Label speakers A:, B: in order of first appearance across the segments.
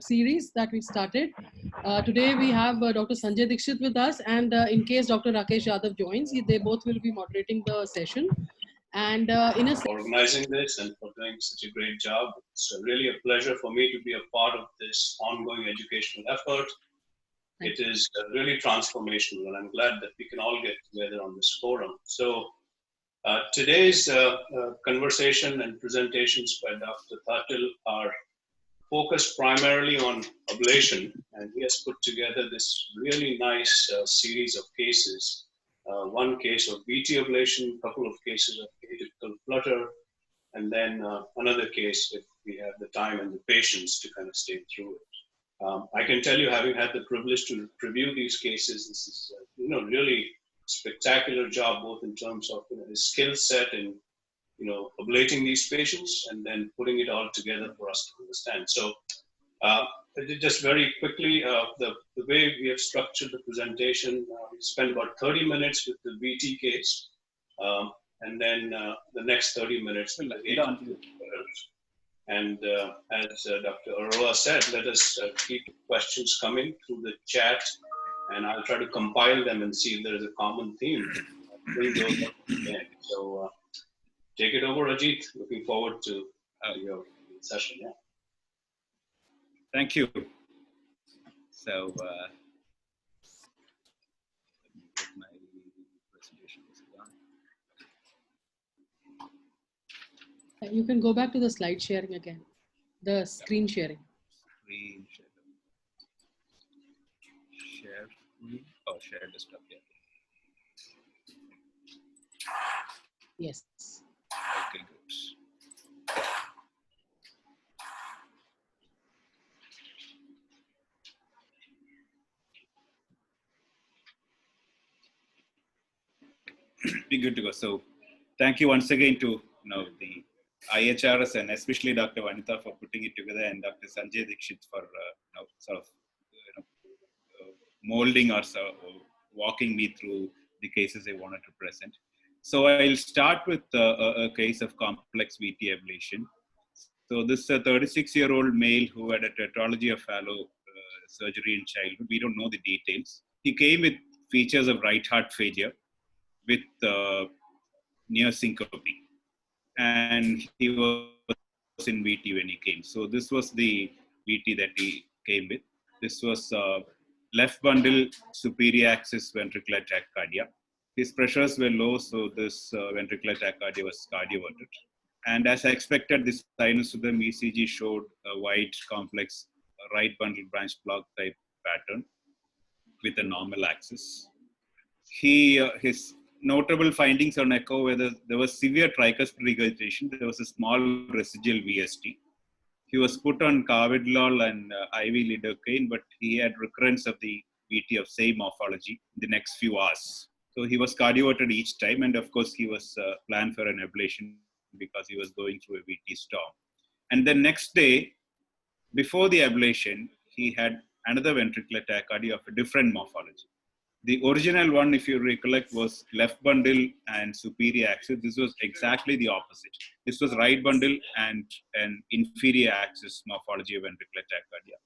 A: series that we started. Today we have Dr. Sanjay Dixit with us, and in case Dr. Rakesh Yadav joins, they both will be moderating the session. And in a
B: organizing this and for doing such a great job. It's really a pleasure for me to be a part of this ongoing educational effort. It is really transformational, and I'm glad that we can all get together on this forum. So today's conversation and presentations by Dr. Thachil are focused primarily on ablation, and he has put together this really nice series of cases. One case of VT ablation, a couple of cases of atypical flutter, and then another case if we have the time and the patience to kind of stay through it. I can tell you, having had the privilege to review these cases, this is really spectacular job, both in terms of his skill set in ablating these patients and then putting it all together for us to understand. So just very quickly, the way we have structured the presentation, we spent about 30 minutes with the VT case, and then the next 30 minutes with the AT. And as Dr. Arora said, let us keep questions coming through the chat, and I'll try to compile them and see if there is a common theme. Bring those up again. So take it over, Ajit. Looking forward to your session. Yeah.
C: Thank you. So, my presentation is
A: done. You can go back to the slide sharing again, the screen sharing.
C: Screen share. Oh, share desktop. Yeah.
A: Yes.
C: Okay, good. Be good to go. So, thank you once again to the IHRS and especially Dr. Vanitha for putting it together, and Dr. Sanjay Dixit for sort of molding or walking me through the cases I wanted to present. So I'll start with a case of complex VT ablation. So this is a 36-year-old male who had a tetralogy of fallow surgery in childhood. We don't know the details. He came with features of right heart failure with near syncope, and he was in VT when he came. So this was the VT that he came with. This was left bundle superior axis ventricular tachycardia. His pressures were low, so this ventricular tachycardia was cardioverted. And as I expected, this sinus rhythm ECG showed a wide, complex right bundle branch block type pattern with a normal axis. His notable findings on echo were that there was severe tricuspid regurgitation. There was a small residual VST. He was put on carvedilol and IV lidocaine, but he had recurrence of the VT of same morphology in the next few hours. So he was cardioverted each time, and of course he was planned for an ablation because he was going through a VT storm. And the next day, before the ablation, he had another ventricular tachycardia of a different morphology. The original one, if you recollect, was left bundle and superior axis. This was exactly the opposite. This was right bundle and an inferior axis morphology of ventricular tachycardia.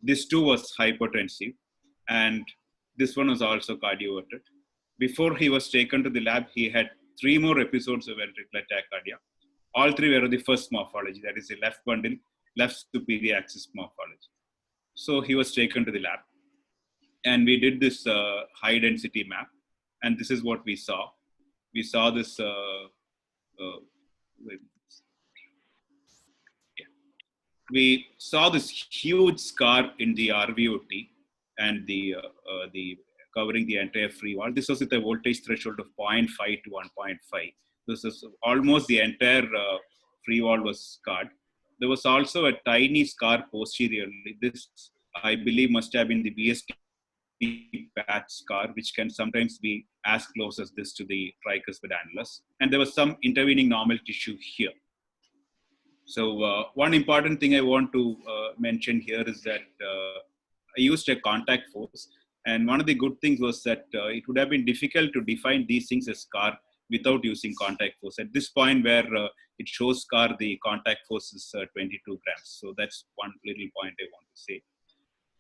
C: This too was hypotensive, and this one was also cardioverted. Before he was taken to the lab, he had 3 more episodes of ventricular tachycardia. All 3 were of the first morphology, that is the left bundle, left superior axis morphology. So he was taken to the lab, and we did this high density map, and this is what we saw. We saw this, we saw this huge scar in the RVOT and the covering the entire free wall. This was with a voltage threshold of 0.5 to 1.5. This is almost the entire free wall was scarred. There was also a tiny scar posteriorly. This, I believe, must have been the VST patch scar, which can sometimes be as close as this to the tricuspid annulus. And there was some intervening normal tissue here. So one important thing I want to mention here is that I used a contact force. And one of the good things was that it would have been difficult to define these things as scar without using contact force. At this point where it shows scar, the contact force is 22 grams. So that's one little point I want to say.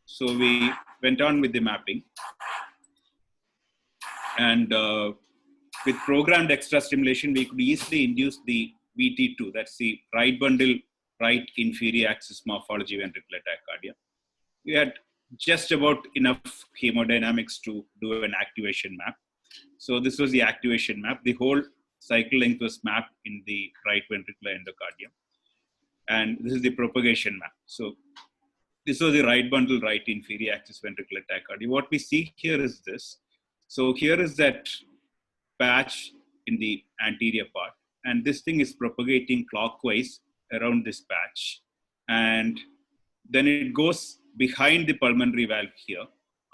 C: So we went on with the mapping. And with programmed extra stimulation, we could easily induce the VT2, that's the right bundle, right inferior axis morphology ventricular tachycardia. We had just about enough hemodynamics to do an activation map. So this was the activation map. The whole cycle length was mapped in the right ventricular endocardium. And this is the propagation map. So this was the right bundle, right inferior axis ventricular tachycardia. What we see here is this. So here is that patch in the anterior part, and this thing is propagating clockwise around this patch, and then it goes behind the pulmonary valve here.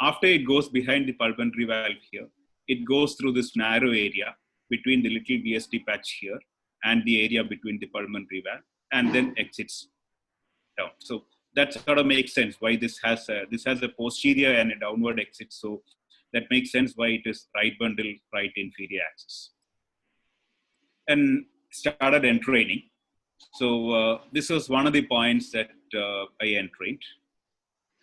C: After it goes behind the pulmonary valve here, it goes through this narrow area between the little VSD patch here and the area between the pulmonary valve, and then exits down. So that sort of makes sense why this has a posterior and a downward exit. So that makes sense why it is right bundle, right inferior axis. And started entraining. So this was one of the points that I entrained.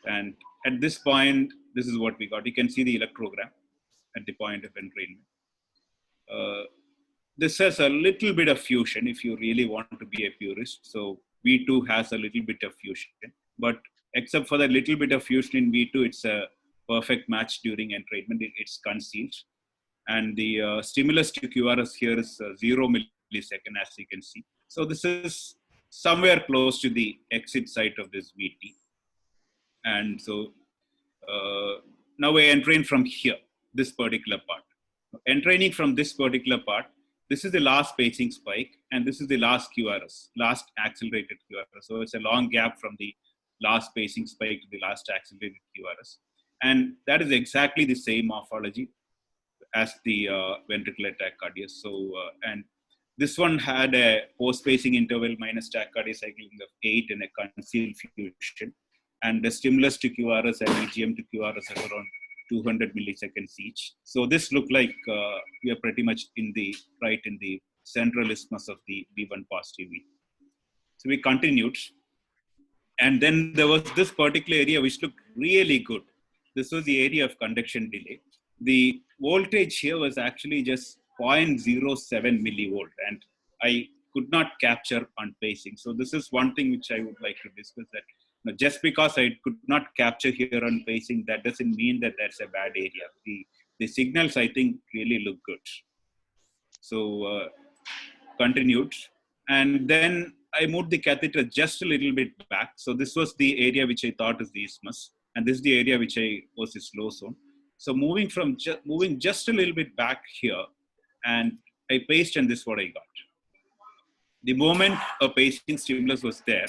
C: And at this point, this is what we got. You can see the electrogram at the point of entrainment. This has a little bit of fusion if you really want to be a purist. So V2 has a little bit of fusion, but except for the little bit of fusion in V2, it's a perfect match during entrainment. It's concealed. And the stimulus to QRS here is 0 millisecond, as you can see. So this is somewhere close to the exit site of this VT. And so now I entrain from here, this particular part. Entraining from this particular part, this is the last pacing spike, and this is the last QRS, last accelerated QRS. So it's a long gap from the last pacing spike to the last accelerated QRS. And that is exactly the same morphology as the ventricular tachycardia. So, and this one had a post-pacing interval minus tachycardia cycling of 8 and a concealed fusion. And the stimulus to QRS and EGM to QRS are around 200 milliseconds each. So this looked like we are pretty much in the central isthmus of the V1 positive V. So we continued. And then there was this particular area which looked really good. This was the area of conduction delay. The voltage here was actually just 0.07 millivolt, and I could not capture on pacing. So this is one thing which I would like to discuss, that just because I could not capture here on pacing, that doesn't mean that that's a bad area. The signals, I think, really look good. So continued. And then I moved the catheter just a little bit back. So this was the area which I thought is the isthmus. And this is the area which was the slow zone. So moving just a little bit back here, and I paced, and this is what I got. The moment a pacing stimulus was there,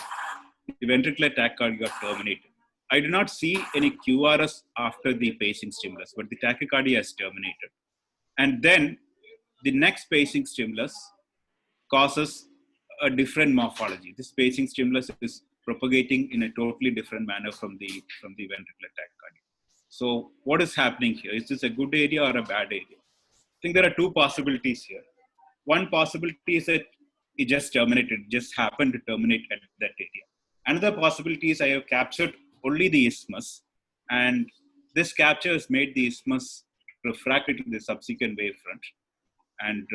C: the ventricular tachycardia got terminated. I do not see any QRS after the pacing stimulus, but the tachycardia has terminated. And then the next pacing stimulus causes a different morphology. This pacing stimulus is propagating in a totally different manner from the ventricular tachycardia. So what is happening here? Is this a good area or a bad area? I think there are two possibilities here. One possibility is that it just terminated, just happened to terminate at that area. Another possibility is I have captured only the isthmus, and this capture has made the isthmus refracted to the subsequent wavefront, and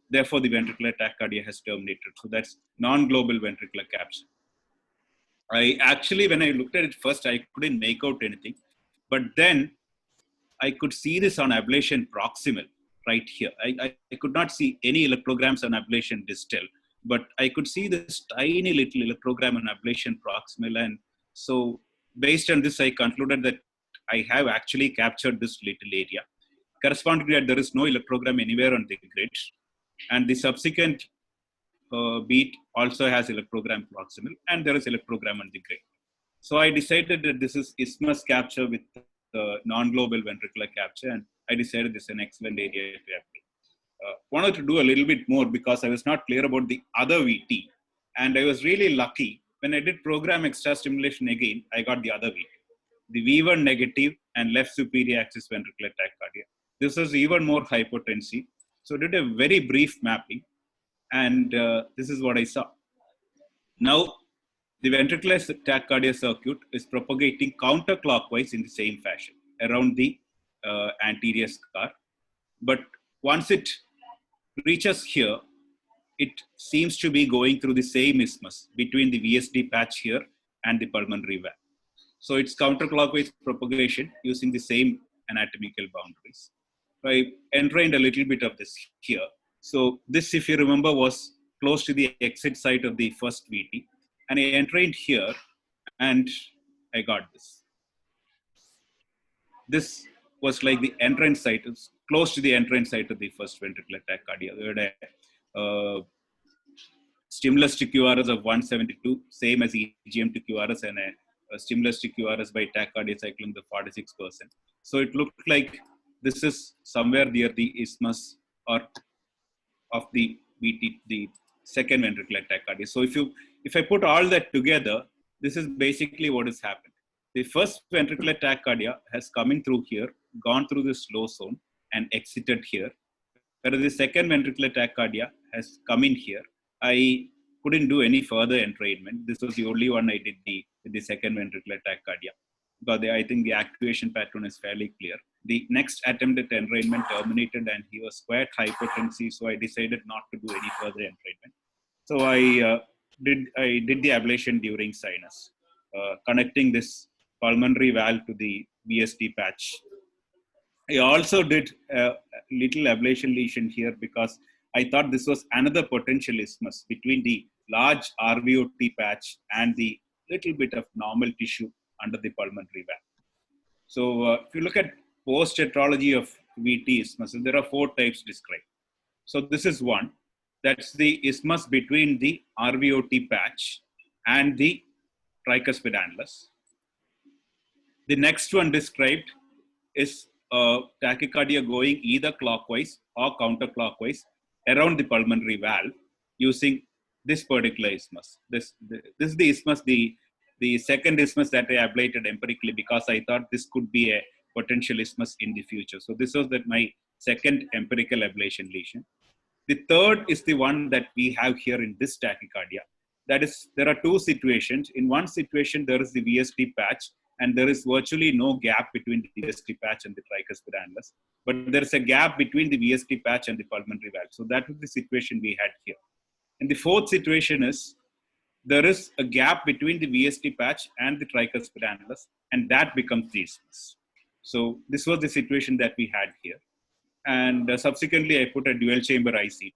C: therefore the ventricular tachycardia has terminated. So that's non-global ventricular capture. I actually, when I looked at it first, I couldn't make out anything, but then I could see this on ablation proximal right here. I could not see any electrograms on ablation distal, but I could see this tiny little electrogram on ablation proximal. And so based on this, I concluded that I have actually captured this little area. Correspondingly, there is no electrogram anywhere on the grid. And the subsequent beat also has electrogram proximal, and there is electrogram on the grid. So I decided that this is isthmus capture with non-global ventricular capture, and I decided this is an excellent area to apply. Wanted to do a little bit more because I was not clear about the other VT, and I was really lucky. When I did program extra stimulation again, I got the other VT, the V1 negative and left superior axis ventricular tachycardia. This was even more hypotensive. So I did a very brief mapping, and this is what I saw. Now, the ventricular tachycardia circuit is propagating counterclockwise in the same fashion around the anterior scar. But once it reaches here, it seems to be going through the same isthmus between the VSD patch here and the pulmonary valve. So it's counterclockwise propagation using the same anatomical boundaries. I entrained a little bit of this here. So this, if you remember, was close to the exit site of the first VT. And I entrained here and I got this. This was like the entrance site, it's close to the entrance site of the first ventricular tachycardia. We had a stimulus to QRS of 172, same as EGM to QRS, and a stimulus to QRS by tachycardia cycling the 46%. So it looked like this is somewhere near the isthmus or of the VT, the second ventricular tachycardia. So if I put all that together, this is basically what has happened. The first ventricular tachycardia has come in through here, gone through the slow zone and exited here. Whereas the second ventricular tachycardia has come in here. I couldn't do any further entrainment. This was the only one I did with the second ventricular tachycardia. But I think the activation pattern is fairly clear. The next attempt at entrainment terminated and he was quite hypertensive, so I decided not to do any further entrainment. So I did the ablation during sinus, connecting this pulmonary valve to the VSD patch. I also did a little ablation lesion here because I thought this was another potential isthmus between the large RVOT patch and the little bit of normal tissue under the pulmonary valve. So if you look at post-tetralogy of VT isthmus, there are 4 types described. So this is one. That's the isthmus between the RVOT patch and the tricuspid annulus. The next one described is tachycardia going either clockwise or counterclockwise around the pulmonary valve using this particular isthmus. This is the isthmus, the second isthmus that I ablated empirically because I thought this could be a potential isthmus in the future. So this was my second empirical ablation lesion. The third is the one that we have here in this tachycardia. That is, there are 2 situations. In one situation, there is the VSD patch and there is virtually no gap between the VSD patch and the tricuspid annulus. But there is a gap between the VSD patch and the pulmonary valve. So that was the situation we had here. And the fourth situation is, there is a gap between the VSD patch and the tricuspid annulus, and that becomes the isthmus. So this was the situation that we had here. And subsequently, I put a dual chamber ICD,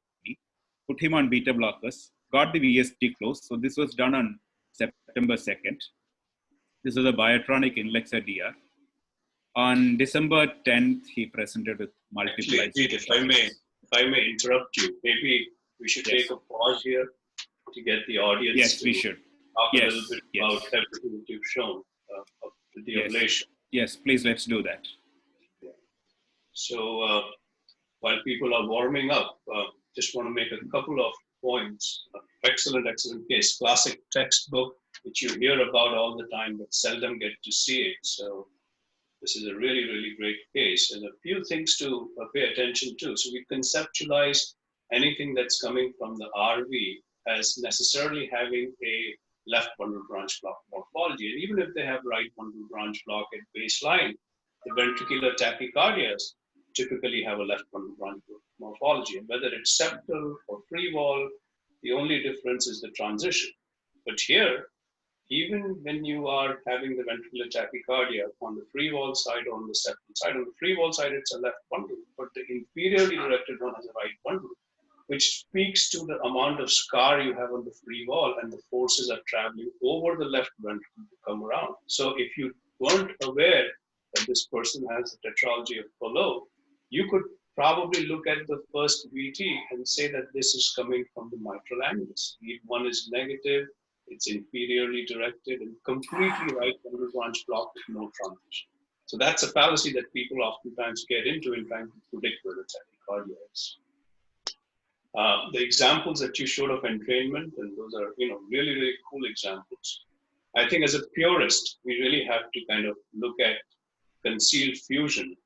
C: put him on beta blockers, got the VSD closed. So this was done on September 2nd. This was a Medtronic Inlexa DR. On December 10th, he presented with multiple.
B: Actually, if I may interrupt you, maybe we should take a pause here to get the audience.
C: Yes, we should.
B: Talk a little bit about everything that you've shown of the ablation.
C: Yes, please, let's do that.
B: Yeah. So while people are warming up, just want to make a couple of points. Excellent case. Classic textbook, which you hear about all the time, but seldom get to see it. So this is a really, really great case. And a few things to pay attention to. So we conceptualize anything that's coming from the RV as necessarily having a left bundle branch block morphology. And even if they have right bundle branch block at baseline, the ventricular tachycardias typically have a left bundle branch morphology. And whether it's septal or free wall, the only difference is the transition. But here, even when you are having the ventricular tachycardia on the free wall side or on the septal side, on the free wall side, it's a left bundle, but the inferiorly directed one has a right bundle, which speaks to the amount of scar you have on the free wall and the forces are traveling over the left ventricle to come around. So if you weren't aware that this person has the tetralogy of Fallot, you could probably look at the first VT and say that this is coming from the mitral annulus. Lead 1 is negative, it's inferiorly directed and completely right bundle branch block with no transition. So that's a fallacy that people oftentimes get into in trying to predict where the tachycardia is. The examples that you showed of entrainment, and those are really, really cool examples. I think as a purist, we really have to kind of look at concealed fusion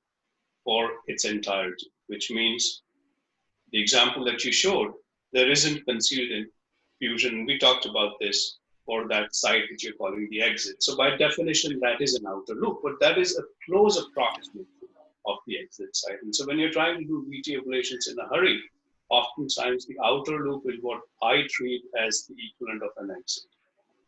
B: for its entirety, which means the example that you showed, there isn't concealed infusion. We talked about this for that site which you're calling the exit. So by definition, that is an outer loop, but that is a close approximation of the exit site. And so when you're trying to do VT ablations in a hurry, oftentimes the outer loop is what I treat as the equivalent of an exit.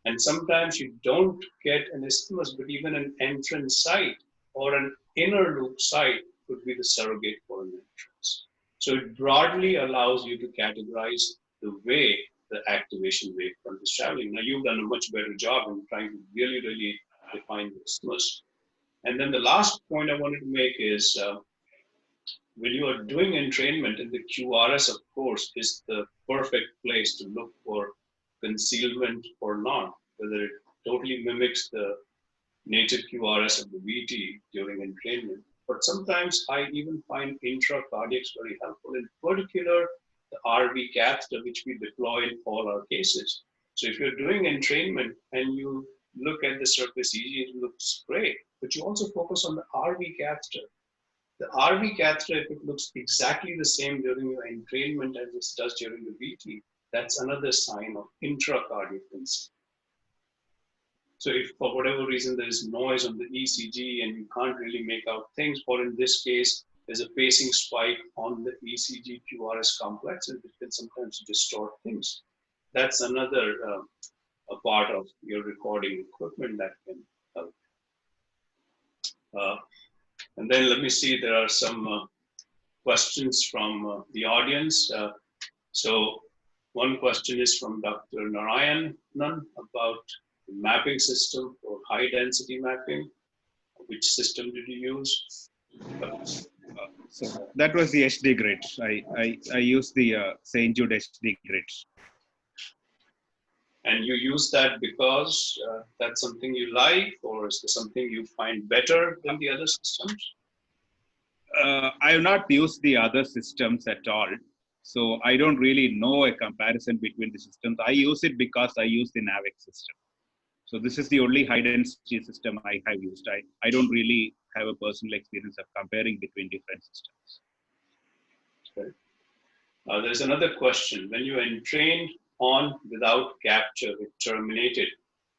B: And sometimes you don't get an isthmus, but even an entrance site or an inner loop site could be the surrogate for an entrance. So it broadly allows you to categorize the way the activation wavefront is traveling. Now you've done a much better job in trying to really define the isthmus. And then the last point I wanted to make is when you are doing entrainment in the QRS, of course, is the perfect place to look for concealment or not, whether it totally mimics the native QRS of the VT during entrainment. But sometimes I even find intracardiacs very helpful, in particular the RV catheter, which we deploy in all our cases. So if you're doing entrainment and you look at the surface EG, it looks great, but you also focus on the RV catheter. The RV catheter, if it looks exactly the same during your entrainment as it does during the VT, that's another sign of intracardiac concealment. So if for whatever reason there is noise on the ECG and you can't really make out things, or in this case, there's a pacing spike on the ECG QRS complex, and it can sometimes distort things. That's another a part of your recording equipment that can help. And then let me see, there are some questions from the audience. So one question is from Dr. Narayanan about the mapping system for high density mapping. Which system did you use?
C: So that was the HD grid. I used the St. Jude HD grid.
B: And you use that because that's something you like, or is there something you find better than the other systems?
C: I have not used the other systems at all. So I don't really know a comparison between the systems. I use it because I use the NAVX system. So this is the only high density system I have used. I don't really have a personal experience of comparing between different systems.
B: Okay. There's another question. When you entrained on without capture with terminated,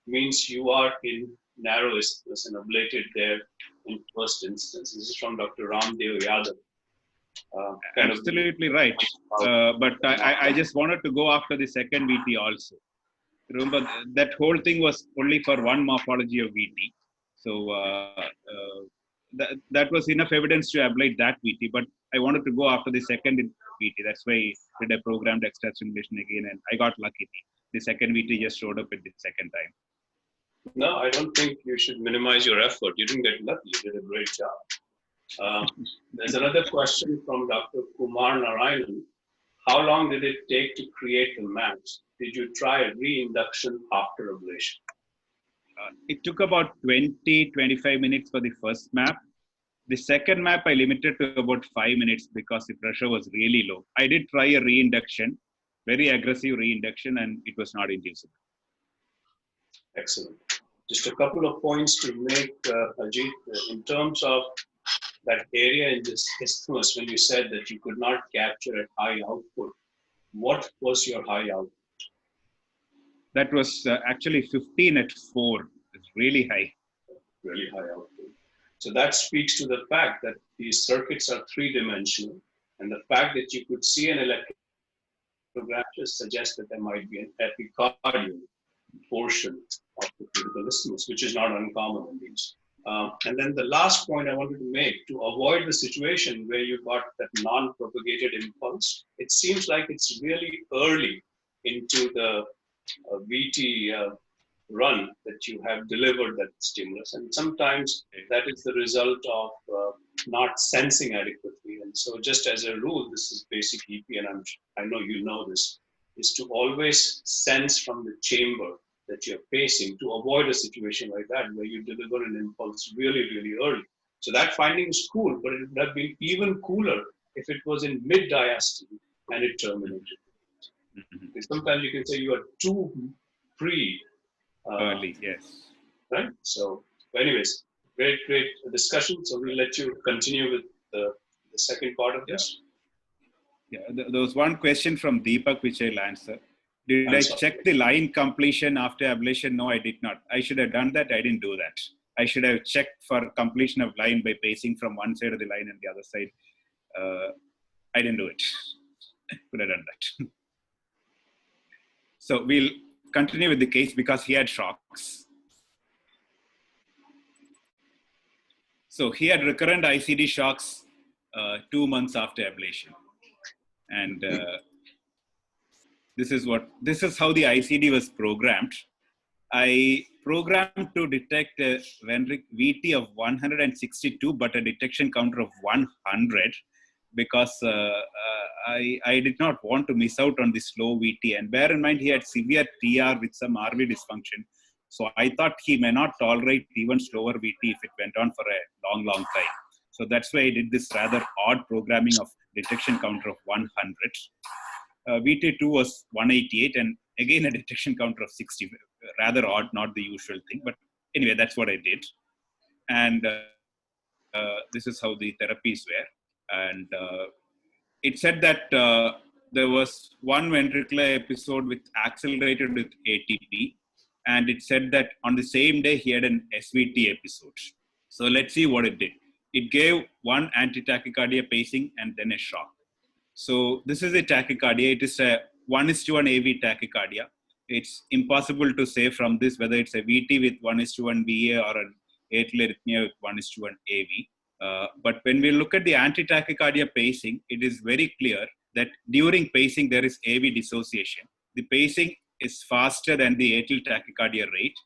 B: means you are in narrow isthmus and ablated there in first instance. This is from Dr. Ramdev Yadav.
C: Absolutely right. But I just wanted to go after the second VT also. Remember, that whole thing was only for one morphology of VT. So that was enough evidence to ablate that VT, but I wanted to go after the second VT. That's why I did a programmed extra simulation again, and I got lucky. The second VT just showed up at the second time.
B: No, I don't think you should minimize your effort. You didn't get lucky. You did a great job. There's another question from Dr. Kumar Narayanan. How long did it take to create the maps? Did you try reinduction after ablation?
C: It took about 20-25 minutes for the first map. The second map I limited to about 5 minutes because the pressure was really low. I did try a reinduction, very aggressive reinduction, and it was not inducible.
B: Excellent. Just a couple of points to make, Ajit, in terms of that area in this isthmus when you said that you could not capture at high output. What was your high output?
C: That was actually 15 at 4. It's really high.
B: Really high output. So that speaks to the fact that these circuits are three-dimensional, and the fact that you could see an electrogram just suggests that there might be an epicardial portion of the critical isthmus, which is not uncommon in these. And then the last point I wanted to make, to avoid the situation where you got that non-propagated impulse, it seems like it's really early into the VT run that you have delivered that stimulus. And sometimes that is the result of not sensing adequately. And so just as a rule, this is basic EP, and I know you know this, is to always sense from the chamber that you're pacing to avoid a situation like that where you deliver an impulse really, really early. So that finding is cool, but it would have been even cooler if it was in mid-diastole and it terminated. Sometimes you can say you are too pre.
C: Early, yes.
B: Right? So anyways, great discussion. So we'll let you continue with the second part of this.
C: Yeah, there was one question from Deepak which I'll answer. Did I
B: Answer.
C: check the line completion after ablation? No, I did not. I should have done that. I didn't do that. I should have checked for completion of line by pacing from one side of the line and the other side. I didn't do it. Could have done that. So we'll continue with the case because he had shocks. So he had recurrent ICD shocks 2 months after ablation. And this is how the ICD was programmed. I programmed to detect a VT of 162, but a detection counter of 100 because I did not want to miss out on the slow VT. And bear in mind, he had severe TR with some RV dysfunction. So I thought he may not tolerate even slower VT if it went on for a long time. So that's why I did this rather odd programming of detection counter of 100. VT2 was 188 and again a detection counter of 60. Rather odd, not the usual thing. But anyway, that's what I did. And this is how the therapies were. And it said that there was one ventricular episode with accelerated with ATP. And it said that on the same day, he had an SVT episode. So let's see what it did. It gave one anti-tachycardia pacing and then a shock. So this is a tachycardia. It is a 1:1 AV tachycardia. It's impossible to say from this whether it's a VT with 1:1 VA or an atrial arrhythmia with 1:1 AV. But when we look at the anti-tachycardia pacing, it is very clear that during pacing there is AV dissociation. The pacing is faster than the atrial tachycardia rate.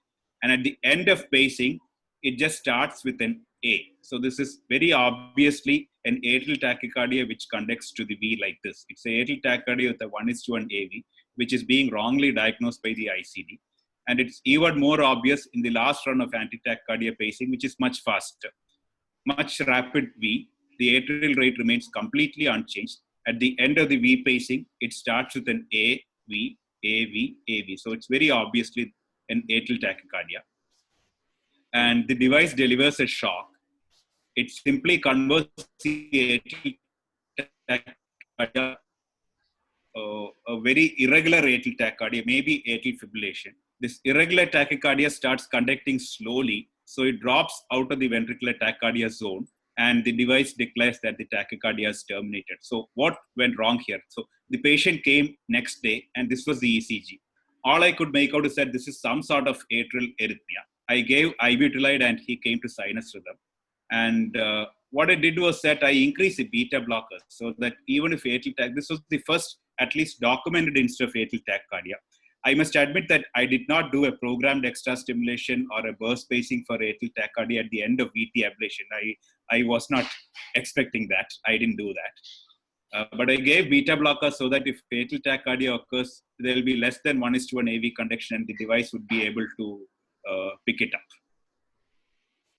C: And at the end of pacing, it just starts with an A. So this is very obviously an atrial tachycardia which conducts to the V like this. It's an atrial tachycardia with a 1:1 AV, which is being wrongly diagnosed by the ICD. And it's even more obvious in the last run of anti-tachycardia pacing, which is much faster. Much rapid V, the atrial rate remains completely unchanged. At the end of the V pacing, it starts with an A, V, A, V, A, V. So it's very obviously an atrial tachycardia. And the device delivers a shock. It simply converts the atrial tachycardia, a very irregular atrial tachycardia, maybe atrial fibrillation. This irregular tachycardia starts conducting slowly, so it drops out of the ventricular tachycardia zone, and the device declares that the tachycardia is terminated. So what went wrong here? So the patient came next day, and this was the ECG. All I could make out is that this is some sort of atrial arrhythmia. I gave ibutylide, and he came to sinus rhythm. And what I did was that I increased the beta blockers so that even if atrial tach, this was the first at least documented instance of atrial tachycardia. I must admit that I did not do a programmed extra stimulation or a burst pacing for atrial tachycardia at the end of VT ablation. I was not expecting that. I didn't do that. But I gave beta blockers so that if atrial tachycardia occurs, there will be less than 1:1 AV conduction and the device would be able to pick it up.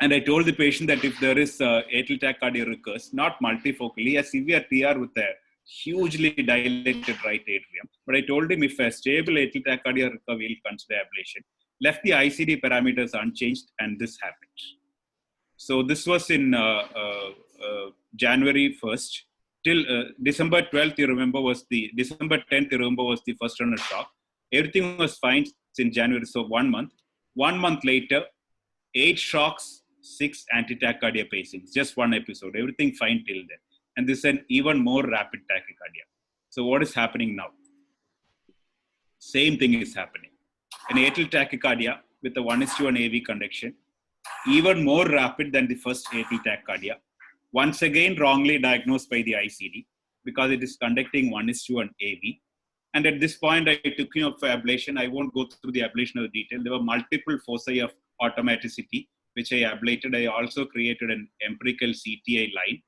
C: And I told the patient that if there is atrial tachycardia recurs, not multifocally, a severe TR with a hugely dilated right atrium. But I told him if a stable atrial tachycardia recur, we'll consider ablation. Left the ICD parameters unchanged, and this happened. So this was in January 1st. Till December 12th, you remember, December 10th, you remember, was the first runner shock. Everything was fine in January, so 1 month. 1 month later, 8 shocks, 6 anti-tachycardia pacings, just one episode, everything fine till then. And this is an even more rapid tachycardia. So what is happening now? Same thing is happening. An atrial tachycardia with a 1:1 AV conduction, even more rapid than the first atrial tachycardia. Once again, wrongly diagnosed by the ICD because it is conducting 1:1 AV. And at this point, I took him up for ablation. I won't go through the ablation of the detail. There were multiple foci of automaticity, which I ablated. I also created an empirical CTI line.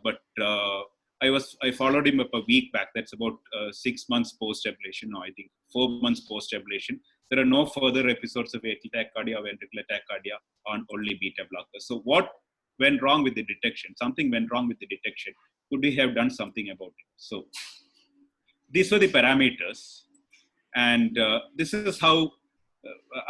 C: But I followed him up a week back. That's about 6 months post-ablation. No, I think 4 months post-ablation. There are no further episodes of atrial tachycardia or ventricular tachycardia on only beta blockers. So what went wrong with the detection? Something went wrong with the detection. Could we have done something about it? So these were the parameters. And this is how,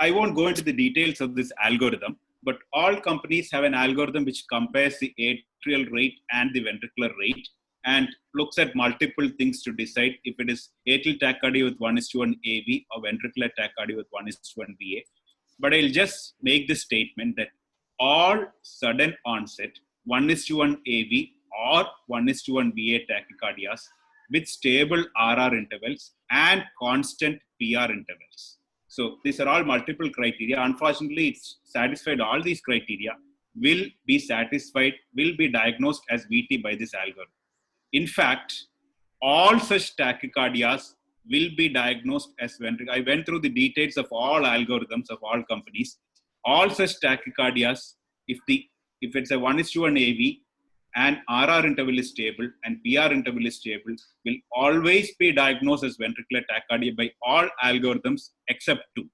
C: I won't go into the details of this algorithm, but all companies have an algorithm which compares the atrial rate and the ventricular rate and looks at multiple things to decide if it is atrial tachycardia with 1:1 AV or ventricular tachycardia with 1:1 VA. But I'll just make the statement that all sudden onset 1:1 AV or 1:1 VA tachycardias with stable RR intervals and constant PR intervals. So these are all multiple criteria. Unfortunately, it's satisfied all these criteria will be satisfied, will be diagnosed as VT by this algorithm. In fact, all such tachycardias will be diagnosed as ventricular. I went through the details of all algorithms of all companies. All such tachycardias, if it's a 1:1 AV and RR interval is stable and PR interval is stable, will always be diagnosed as ventricular tachycardia by all algorithms except two.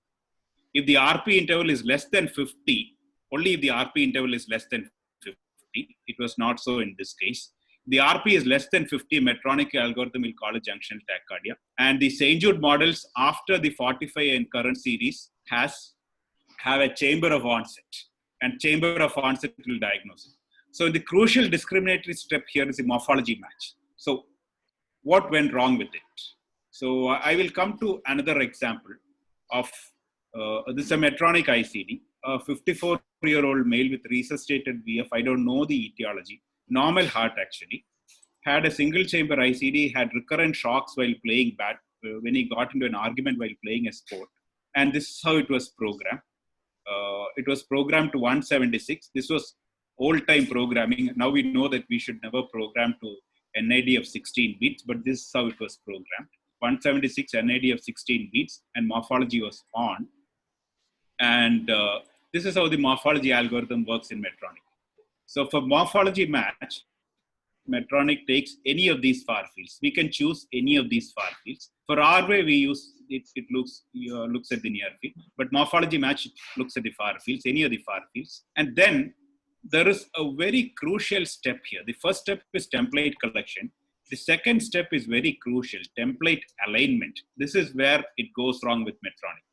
C: If the RP interval is less than 50, only if the RP interval is less than 50, it was not so in this case. The RP is less than 50, Medtronic algorithm will call it junctional tachycardia. And the St. Jude models after the 45 and current series have a chamber of onset, and chamber of onset will diagnose it. So the crucial discriminatory step here is the morphology match. So what went wrong with it? So I will come to another example of this is a Medtronic ICD, a 54-year-old male with resuscitated VF. I don't know the etiology. Normal heart actually. Had a single chamber ICD, had recurrent shocks while playing when he got into an argument while playing a sport. And this is how it was programmed. It was programmed to 176. This was old-time programming. Now we know that we should never program to NID of 16 beats, but this is how it was programmed. 176 NID of 16 beats, and morphology was on. And this is how the morphology algorithm works in Medtronic. So for morphology match, Medtronic takes any of these far fields. We can choose any of these far fields. For our way, we use it looks at the near field, but morphology match looks at the far fields, any of the far fields. And then there is a very crucial step here. The first step is template collection. The second step is very crucial, template alignment. This is where it goes wrong with Medtronic.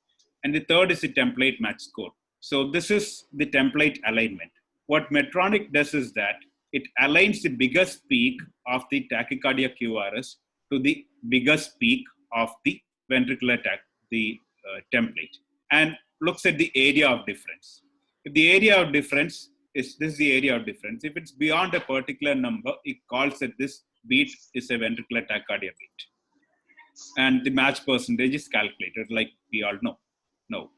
C: And the third is the template match score. So this is the template alignment. What Medtronic does is that it aligns the biggest peak of the tachycardia QRS to the biggest peak of the ventricular template, and looks at the area of difference. If the area of difference this is the area of difference. If it's beyond a particular number, it calls that this beat is a ventricular tachycardia beat. And the match percentage is calculated like we all know. Now,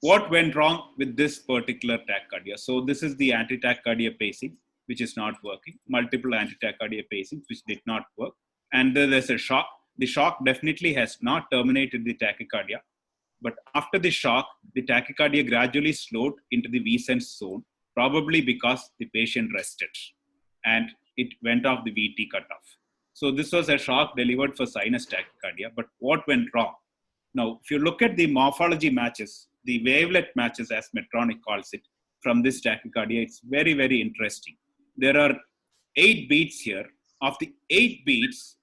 C: what went wrong with this particular tachycardia? So this is the anti-tachycardia pacing, which is not working. Multiple anti-tachycardia pacing, which did not work. And there's a shock. The shock definitely has not terminated the tachycardia. But after the shock, the tachycardia gradually slowed into the V-sense zone, probably because the patient rested and it went off the VT cutoff. So this was a shock delivered for sinus tachycardia, but what went wrong? Now, if you look at the morphology matches, the wavelet matches as Medtronic calls it, from this tachycardia, it's very, very interesting. There are 8 beats here. Of the 8 beats,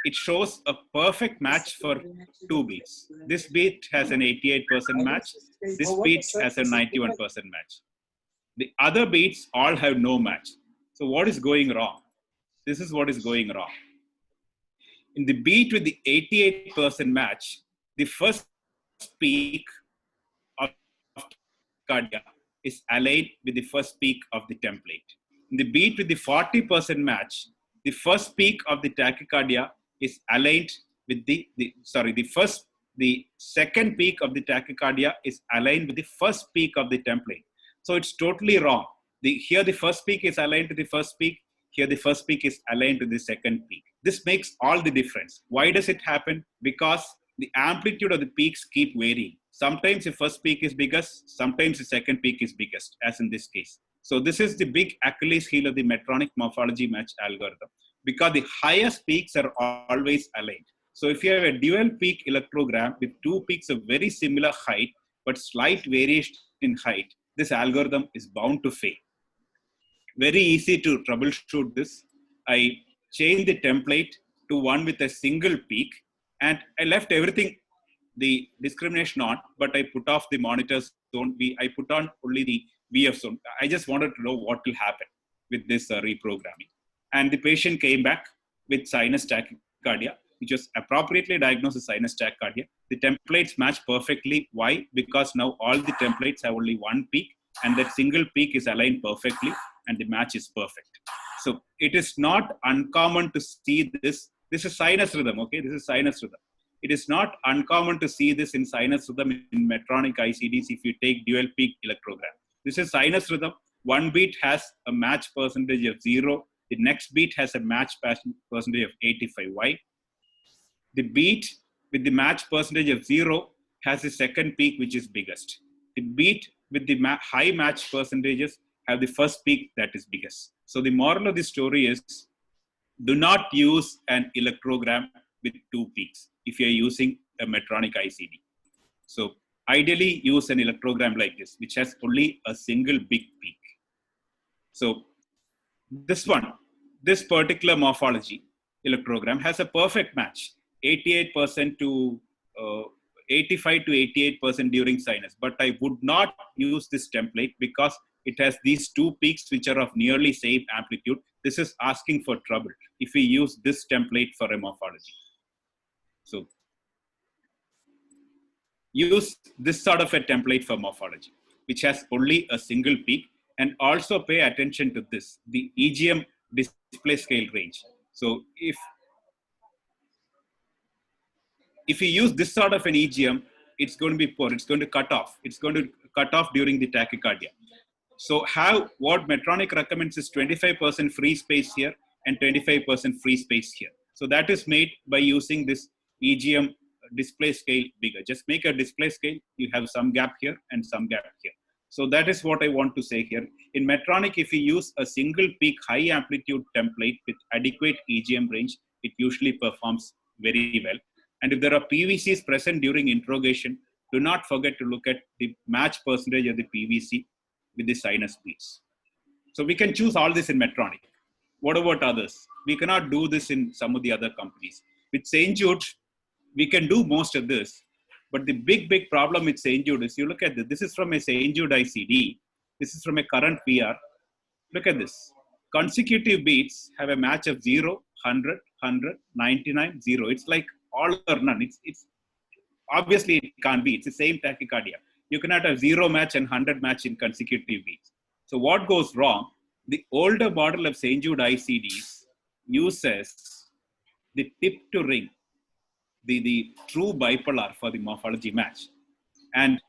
C: it shows a perfect match for 2 beats. This beat has an 88% match. This beat has a 91% match. The other beats all have no match. So what is going wrong? This is what is going wrong. In the beat with the 88% match, the first peak of tachycardia is aligned with the first peak of the template. In the beat with the 40% match, the first peak of the tachycardia is aligned with the second peak of the tachycardia is aligned with the first peak of the template. So it's totally wrong. Here the first peak is aligned to the first peak. Here the first peak is aligned to the second peak. This makes all the difference. Why does it happen? Because the amplitude of the peaks keep varying. Sometimes the first peak is biggest, sometimes the second peak is biggest, as in this case. So this is the big Achilles heel of the Medtronic morphology match algorithm, because the highest peaks are always aligned. So if you have a dual peak electrogram with 2 peaks of very similar height, but slight variation in height, this algorithm is bound to fail. Very easy to troubleshoot this. I changed the template to one with a single peak, and I left everything, the discrimination on, but I put off the monitor zone. I put on only the VF zone. I just wanted to know what will happen with this reprogramming. And the patient came back with sinus tachycardia, which was appropriately diagnosed as sinus tachycardia. The templates match perfectly. Why? Because now all the templates have only one peak, and that single peak is aligned perfectly, and the match is perfect. So it is not uncommon to see this. This is sinus rhythm, okay? This is sinus rhythm. It is not uncommon to see this in sinus rhythm in Medtronic ICDs if you take dual peak electrogram. This is sinus rhythm. One beat has a match percentage of 0. The next beat has a match percentage of 85. Why? The beat with the match percentage of 0 has the second peak, which is biggest. The beat with the high match percentages have the first peak that is biggest. So the moral of the story is, do not use an electrogram with 2 peaks if you are using a Medtronic ICD. So ideally use an electrogram like this, which has only a single big peak. So this one, this particular morphology electrogram has a perfect match, 88% to 85 to 88% during sinus. But I would not use this template because it has these 2 peaks which are of nearly same amplitude. This is asking for trouble if we use this template for a morphology. So use this sort of a template for morphology, which has only a single peak, and also pay attention to this, the EGM display scale range. So if you use this sort of an EGM, it's going to be poor. It's going to cut off. It's going to cut off during the tachycardia. So what Medtronic recommends is 25% free space here and 25% free space here. So that is made by using this EGM display scale bigger. Just make a display scale. You have some gap here and some gap here. So that is what I want to say here. In Medtronic, if you use a single peak high amplitude template with adequate EGM range, it usually performs very well. And if there are PVCs present during interrogation, do not forget to look at the match percentage of the PVC with the sinus beats. So we can choose all this in Medtronic. What about others? We cannot do this in some of the other companies. With St. Jude, we can do most of this. But the big problem with St. Jude is, you look at this. This is from a St. Jude ICD. This is from a current PR. Look at this. Consecutive beats have a match of 0, 100, 100, 99, 0. It's like all or none. It's obviously it can't be. It's the same tachycardia. You cannot have 0 match and 100 match in consecutive beats. So what goes wrong? The older model of St. Jude ICDs uses the tip to ring, the true bipolar for the morphology match. And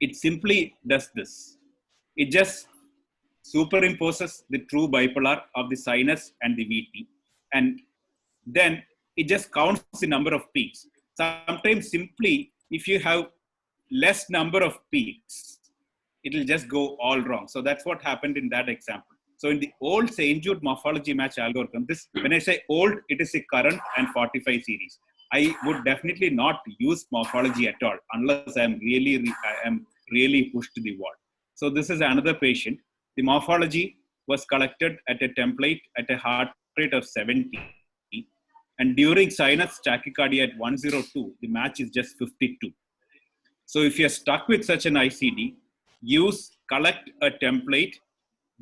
C: it simply does this. It just superimposes the true bipolar of the sinus and the VT. And then it just counts the number of peaks. Sometimes simply, if you have less number of peaks, it will just go all wrong. So that's what happened in that example. So in the old St. Jude morphology match algorithm, when I say old, it is a current and 45 series. I would definitely not use morphology at all unless I am really pushed to the wall. So this is another patient. The morphology was collected at a template at a heart rate of 70. And during sinus tachycardia at 102, the match is just 52. So if you're stuck with such an ICD, collect a template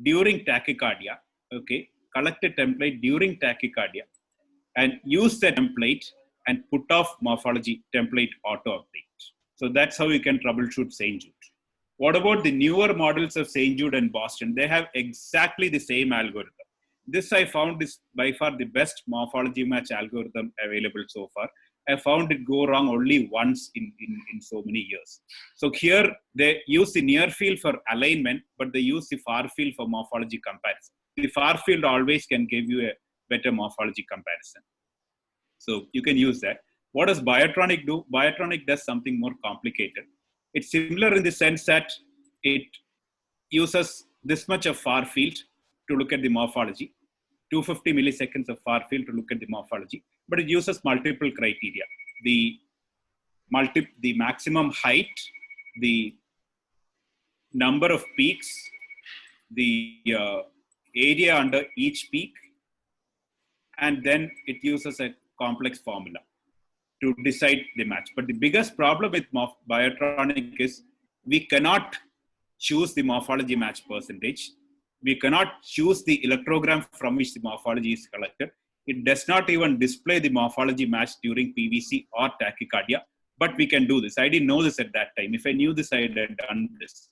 C: during tachycardia, okay? Collect a template during tachycardia and use the template and put off morphology template auto update. So that's how you can troubleshoot St. Jude. What about the newer models of St. Jude and Boston? They have exactly the same algorithm. This I found is by far the best morphology match algorithm available so far. I found it go wrong only once in so many years. So here they use the near field for alignment, but they use the far field for morphology comparison. The far field always can give you a better morphology comparison. So you can use that. What does Biotronic do? Biotronic does something more complicated. It's similar in the sense that it uses this much of far field to look at the morphology, 250 milliseconds of far field to look at the morphology, but it uses multiple criteria. The maximum height, the number of peaks, the area under each peak, and then it uses a complex formula to decide the match. But the biggest problem with Biotronic is we cannot choose the morphology match percentage. We cannot choose the electrogram from which the morphology is collected. It does not even display the morphology match during PVC or tachycardia, but we can do this. I didn't know this at that time. If I knew this, I had done this.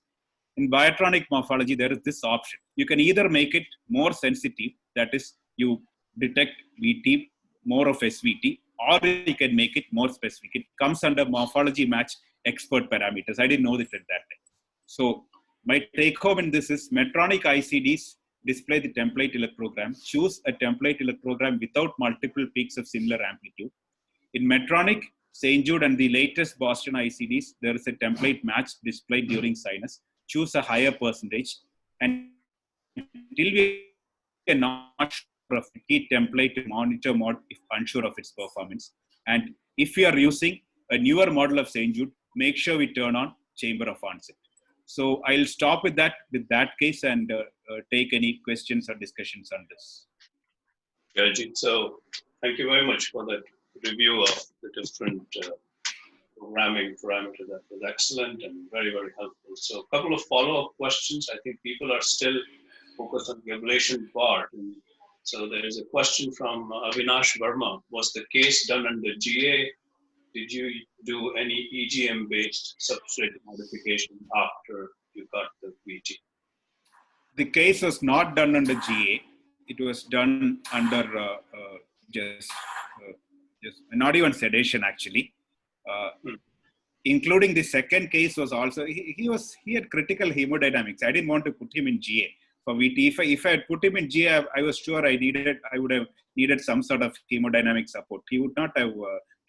C: In biotronic morphology, there is this option. You can either make it more sensitive, that is, you detect VT, more of SVT, or you can make it more specific. It comes under morphology match expert parameters. I didn't know this at that time. So my take home in this is Medtronic ICDs display the template electrogram. Choose a template electrogram without multiple peaks of similar amplitude. In Medtronic, St. Jude and the latest Boston ICDs, there is a template match displayed during sinus. Choose a higher percentage. And until we are not sure of the key template monitor mode if unsure of its performance. And if we are using a newer model of St. Jude, make sure we turn on chamber of onset. So I'll stop with that case and take any questions or discussions on this.
B: Ajit, so thank you very much for that review of the different programming parameters. That was excellent and very, very helpful. So a couple of follow-up questions. I think people are still focused on the ablation part. And so there is a question from Avinash Verma. Was the case done under GA? Did you do any EGM-based substrate modification after you got the VT?
C: The case was not done under GA. It was done under just not even sedation, actually. Including the second case was also, he had critical hemodynamics. I didn't want to put him in GA for VT. If I had put him in GA, I was sure I would have needed some sort of hemodynamic support. He would not have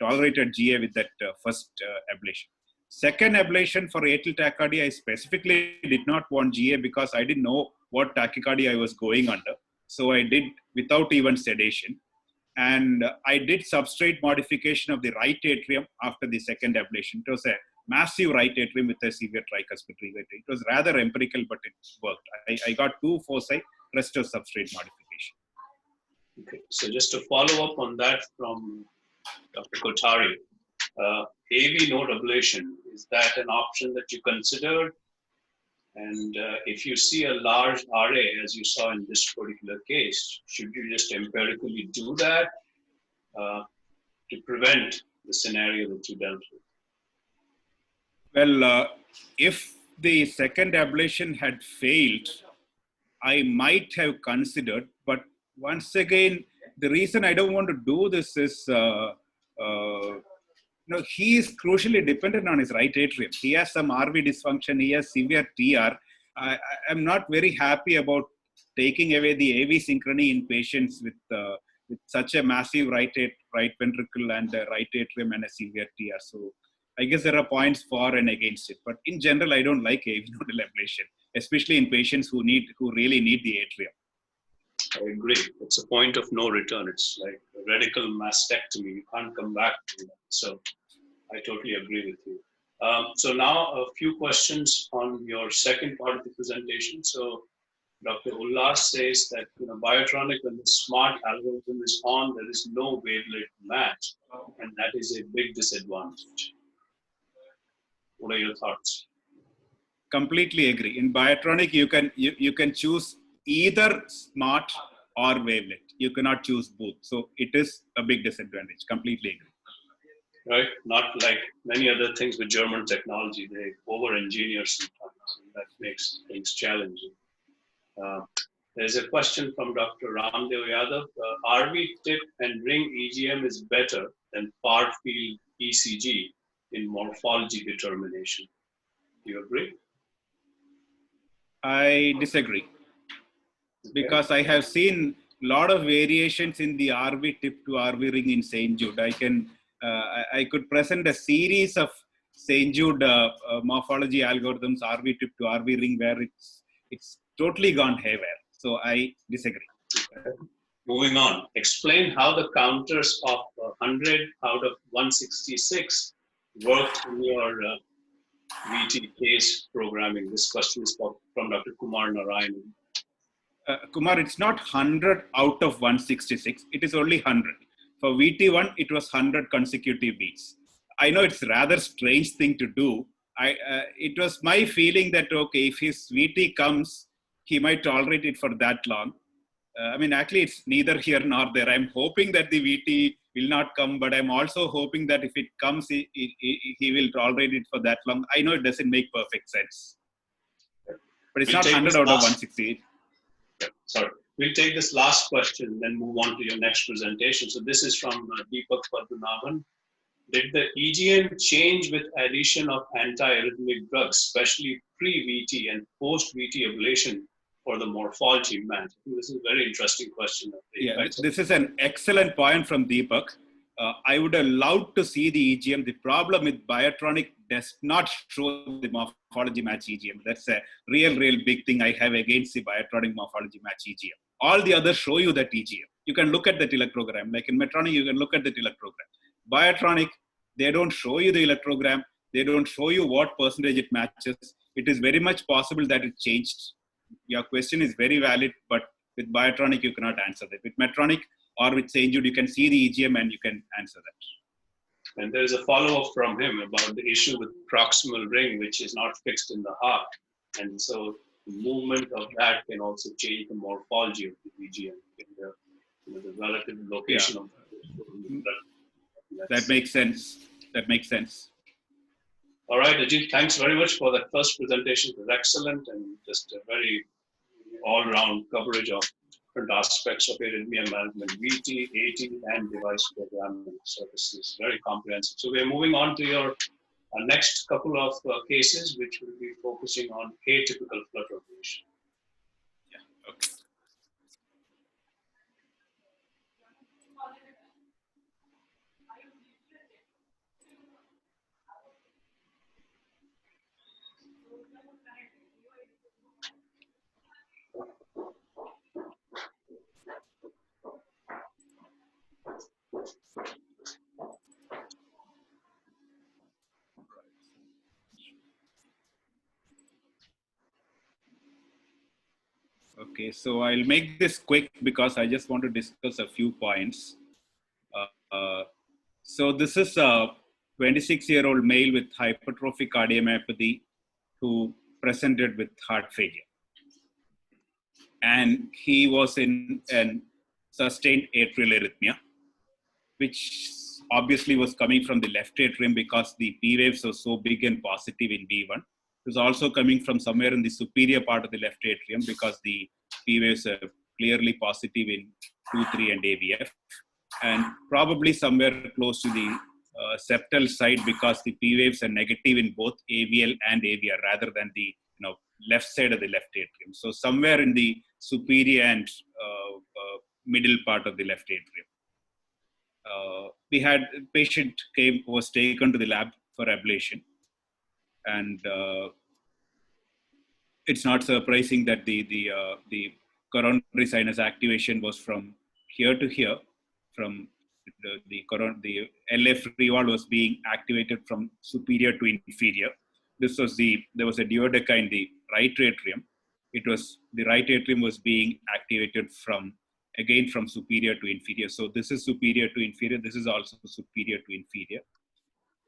C: tolerated GA with that first ablation. Second ablation for atrial tachycardia, I specifically did not want GA because I didn't know what tachycardia I was going under. So I did without even sedation. And I did substrate modification of the right atrium after the second ablation. It was a massive right atrium with a severe tricuspid regurgitation. It was rather empirical, but it worked. I got 2 foci, rest of substrate modification.
B: Okay, so just to follow up on that from Dr. Kothari, AV node ablation, is that an option that you considered? And if you see a large RA, as you saw in this particular case, should you just empirically do that to prevent the scenario that you dealt with?
C: Well, if the second ablation had failed, I might have considered, but once again, the reason I don't want to do this is, he is crucially dependent on his right atrium. He has some RV dysfunction. He has severe TR. I'm not very happy about taking away the AV synchrony in patients with such a massive right ventricle and right atrium and a severe TR. So I guess there are points for and against it. But in general, I don't like AV nodal ablation, especially in patients who really need the atrium.
B: I agree. It's a point of no return. It's like a radical mastectomy. You can't come back to that. So I totally agree with you. So now a few questions on your second part of the presentation. So Dr. Ullas says that biotronic, when the smart algorithm is on, there is no wavelet match, and that is a big disadvantage. What are your thoughts?
C: Completely agree. In biotronic, you can choose either smart or wavelet. You cannot choose both. So it is a big disadvantage. Completely agree.
B: Right? Not like many other things with German technology. They over-engineer sometimes, and that makes things challenging. There's a question from Dr. Ramdev Yadav. RV tip and ring EGM is better than far field ECG in morphology determination. Do you agree?
C: I disagree. Because I have seen a lot of variations in the RV tip to RV ring in St. Jude. I could present a series of St. Jude morphology algorithms, RV tip to RV ring, where it's totally gone haywire. So I disagree.
B: Moving on, explain how the counters of 100 out of 166 worked in your VT case programming. This question is from Dr. Kumar Narayan.
C: Kumar, it's not 100 out of 166. It is only 100. For VT1, it was 100 consecutive beats. I know it's a rather strange thing to do. It was my feeling that, okay, if his VT comes, he might tolerate it for that long. I mean, actually, it's neither here nor there. I'm hoping that the VT will not come, but I'm also hoping that if it comes, he will tolerate it for that long. I know it doesn't make perfect sense, but it's
B: We'll
C: not
B: take
C: 100
B: this
C: out of
B: last,
C: 168.
B: sorry. We'll take this last question, then move on to your next presentation. So this is from Deepak Padmanabhan. Did the EGM change with addition of antiarrhythmic drugs, especially pre-VT and post-VT ablation for the morphology match? I think this is a very interesting question.
C: Yeah, this is an excellent point from Deepak. I would have loved to see the EGM. The problem with Medtronic does not show the morphology match EGM. That's a real big thing I have against the Medtronic morphology match EGM. All the others show you that EGM. You can look at the electrogram. Like in Medtronic, you can look at the electrogram. Medtronic, they don't show you the electrogram. They don't show you what percentage it matches. It is very much possible that it changed. Your question is very valid, but with Medtronic, you cannot answer that. With Medtronic or with St. Jude, you can see the EGM and you can answer that.
B: And there's a follow-up from him about the issue with proximal ring, which is not fixed in the heart. And so the movement of that can also change the morphology of the EGM, the relative location of
C: that makes sense. That makes sense.
B: All right, Ajit, thanks very much for that first presentation. It was excellent and just a very all-round coverage of different aspects of arrhythmia management, VT, AT, and device programming services. Very comprehensive. So we're moving on to your next couple of cases, which will be focusing on atypical flutter ablation.
C: Yeah, okay. Okay, so I'll make this quick because I just want to discuss a few points. So this is a 26-year-old male with hypertrophic cardiomyopathy who presented with heart failure. And he was in an sustained atrial arrhythmia, which obviously was coming from the left atrium because the P waves were so big and positive in V1. It was also coming from somewhere in the superior part of the left atrium because the P waves are clearly positive in 2, 3, and AVF. And probably somewhere close to the septal side because the P waves are negative in both AVL and AVR rather than the left side of the left atrium. So somewhere in the superior and middle part of the left atrium. We had a patient was taken to the lab for ablation, and it's not surprising that the coronary sinus activation was from here to here, from the LF revolve was being activated from superior to inferior. There was a duodeca in the right atrium. The right atrium was being activated from superior to inferior. So this is superior to inferior. This is also superior to inferior.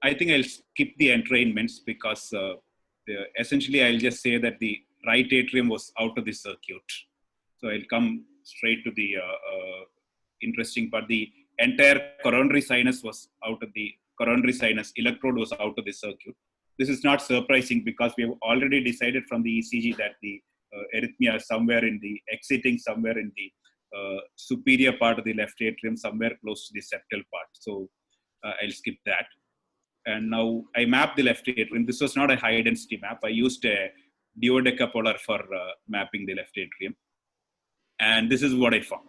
C: I think I'll skip the entrainments because essentially I'll just say that the right atrium was out of the circuit. So I'll come straight to the interesting part. The entire coronary sinus was out of the coronary sinus electrode was out of the circuit. This is not surprising because we have already decided from the ECG that the arrhythmia is somewhere exiting somewhere in the superior part of the left atrium, somewhere close to the septal part. So I'll skip that. And now I mapped the left atrium. This was not a high density map. I used a duodecapolar for mapping the left atrium. And this is what I found.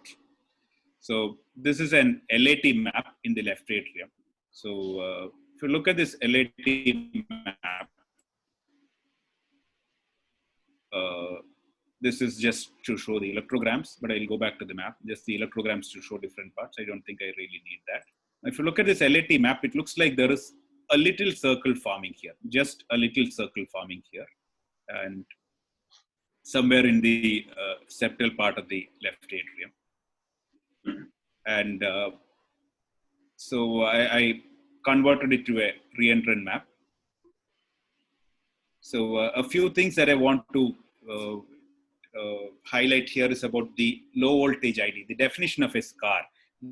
C: So this is an LAT map in the left atrium. So if you look at this LAT map, this is just to show the electrograms, but I'll go back to the map, just the electrograms to show different parts. I don't think I really need that. If you look at this LAT map, it looks like there is a little circle forming here, just a little circle forming here. And somewhere in the septal part of the left atrium. And so I converted it to a reentrant map. So a few things that I want to highlight here is about the low voltage ID, the definition of a scar.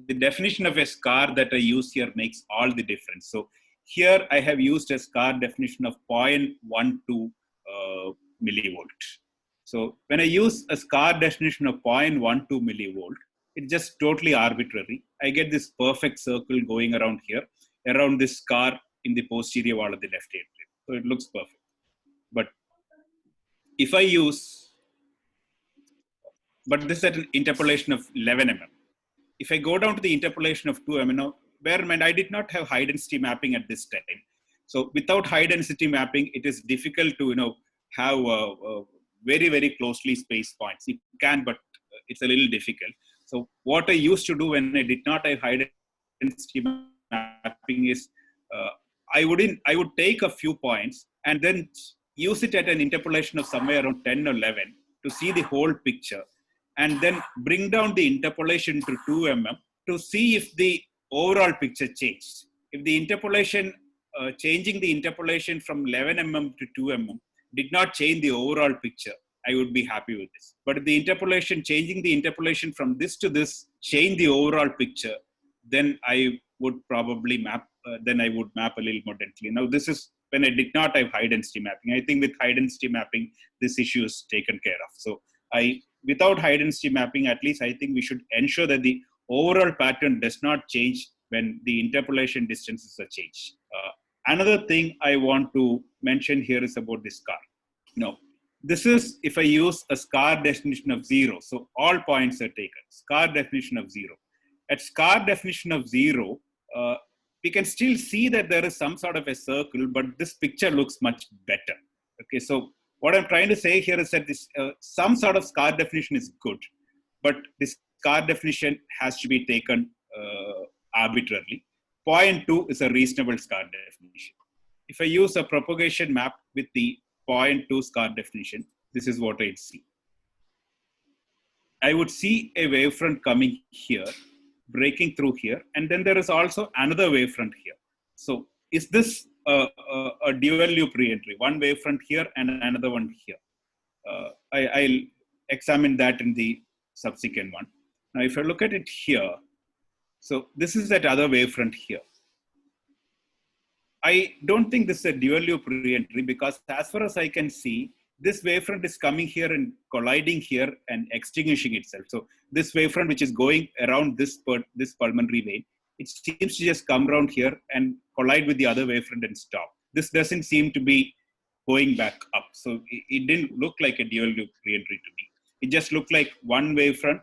C: The definition of a scar that I use here makes all the difference. So here I have used a scar definition of 0.12 millivolt. So when I use a scar definition of 0.12 millivolt, it's just totally arbitrary. I get this perfect circle going around here, around this scar in the posterior wall of the left atrium. So it looks perfect. But if I use, but this is at an interpolation of 11 mm. If I go down to the interpolation of 2 mm, bear in mind, I did not have high density mapping at this time. So without high density mapping, it is difficult to, have very, very closely spaced points. You can, but it's a little difficult. So what I used to do when I did not have high density mapping is, I would take a few points and then use it at an interpolation of somewhere around 10 or 11 to see the whole picture, and then bring down the interpolation to 2 mm to see if the overall picture changed. If the interpolation, changing the interpolation from 11 mm to 2 mm did not change the overall picture, I would be happy with this. But if the interpolation, changing the interpolation from this to this, change the overall picture, then I would probably map, then I would map a little more densely. Now this is when I did not have high density mapping. I think with high density mapping, this issue is taken care of. So without high density mapping, at least I think we should ensure that the overall pattern does not change when the interpolation distances are changed. Another thing I want to mention here is about the scar. Now, this is if I use a scar definition of 0. So all points are taken. Scar definition of 0. At scar definition of 0, we can still see that there is some sort of a circle, but this picture looks much better. Okay, so what I'm trying to say here is that this some sort of scar definition is good, but this scar definition has to be taken arbitrarily. 0.2 is a reasonable scar definition. If I use a propagation map with the 0.2 scar definition, this is what I'd see. I would see a wavefront coming here, breaking through here, and then there is also another wavefront here. So is this a dual loop reentry? One wavefront here and another one here. I'll examine that in the subsequent one. Now, if I look at it here, so this is that other wavefront here. I don't think this is a dual loop reentry because as far as I can see, this wavefront is coming here and colliding here and extinguishing itself. So this wavefront, which is going around this pulmonary vein, it seems to just come around here and collide with the other wavefront and stop. This doesn't seem to be going back up. So it didn't look like a dual loop reentry to me. It just looked like one wavefront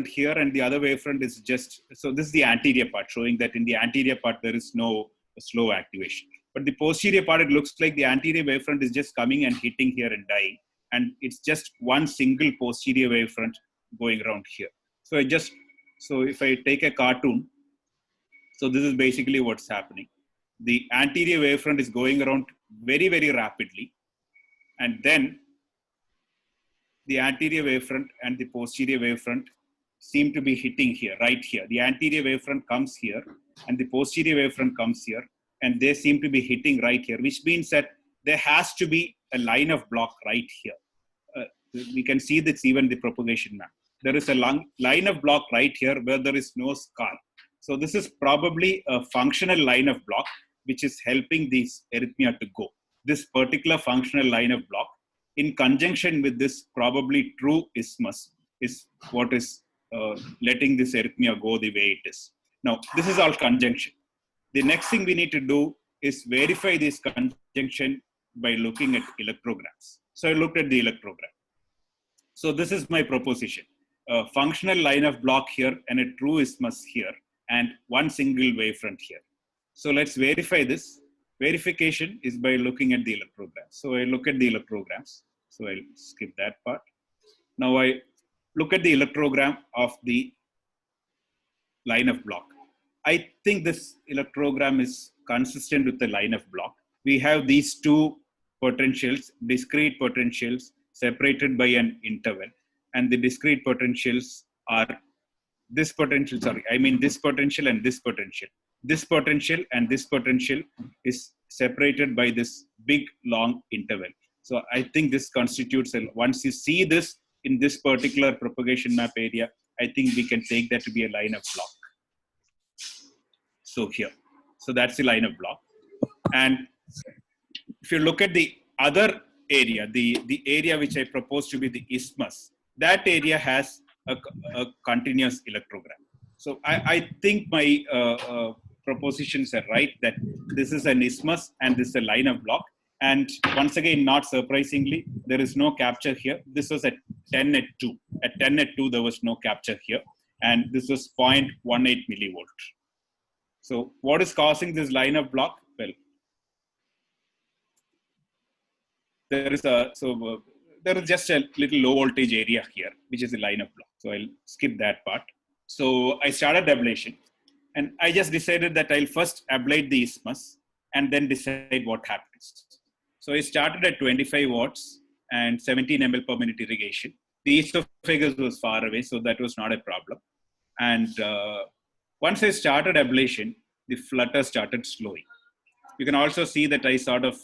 C: here, and the other wavefront is just, so this is the anterior part, showing that in the anterior part there is no slow activation. But the posterior part, it looks like the anterior wavefront is just coming and hitting here and dying. And it's just one single posterior wavefront going around here. So if I take a cartoon, so this is basically what's happening. The anterior wavefront is going around very, very rapidly. And then the anterior wavefront and the posterior wavefront seem to be hitting here, right here. The anterior wavefront comes here and the posterior wavefront comes here, and they seem to be hitting right here, which means that there has to be a line of block right here. We can see this even the propagation map. There is a line of block right here where there is no scar. So this is probably a functional line of block which is helping this arrhythmia to go. This particular functional line of block in conjunction with this probably true isthmus is what is letting this arrhythmia go the way it is. Now, this is all conjunction. The next thing we need to do is verify this conjunction by looking at electrograms. So I looked at the electrogram. So this is my proposition. A functional line of block here and a true isthmus here and one single wavefront here. So let's verify this. Verification is by looking at the electrograms. So I look at the electrograms. So I'll skip that part. Now I look at the electrogram of the line of block. I think this electrogram is consistent with the line of block. We have these two potentials, discrete potentials separated by an interval. And the discrete potentials are this potential, this potential and this potential. This potential and this potential is separated by this big long interval. So I think this constitutes, once you see this in this particular propagation map area, I think we can take that to be a line of block. So here, so that's the line of block. And if you look at the other area, the area which I propose to be the isthmus, that area has a continuous electrogram. So I think my propositions are right, that this is an isthmus and this is a line of block. And once again, not surprisingly, there is no capture here. This was at 10 at 2. At 10 at 2, there was no capture here. And this was 0.18 millivolt. So what is causing this line of block? Well, there is just a little low voltage area here, which is the line of block. So I'll skip that part. So I started ablation, and I just decided that I'll first ablate the isthmus and then decide what happens. So I started at 25 watts and 17 ml per minute irrigation. The esophagus was far away, so that was not a problem. And once I started ablation, the flutter started slowing. You can also see that I sort of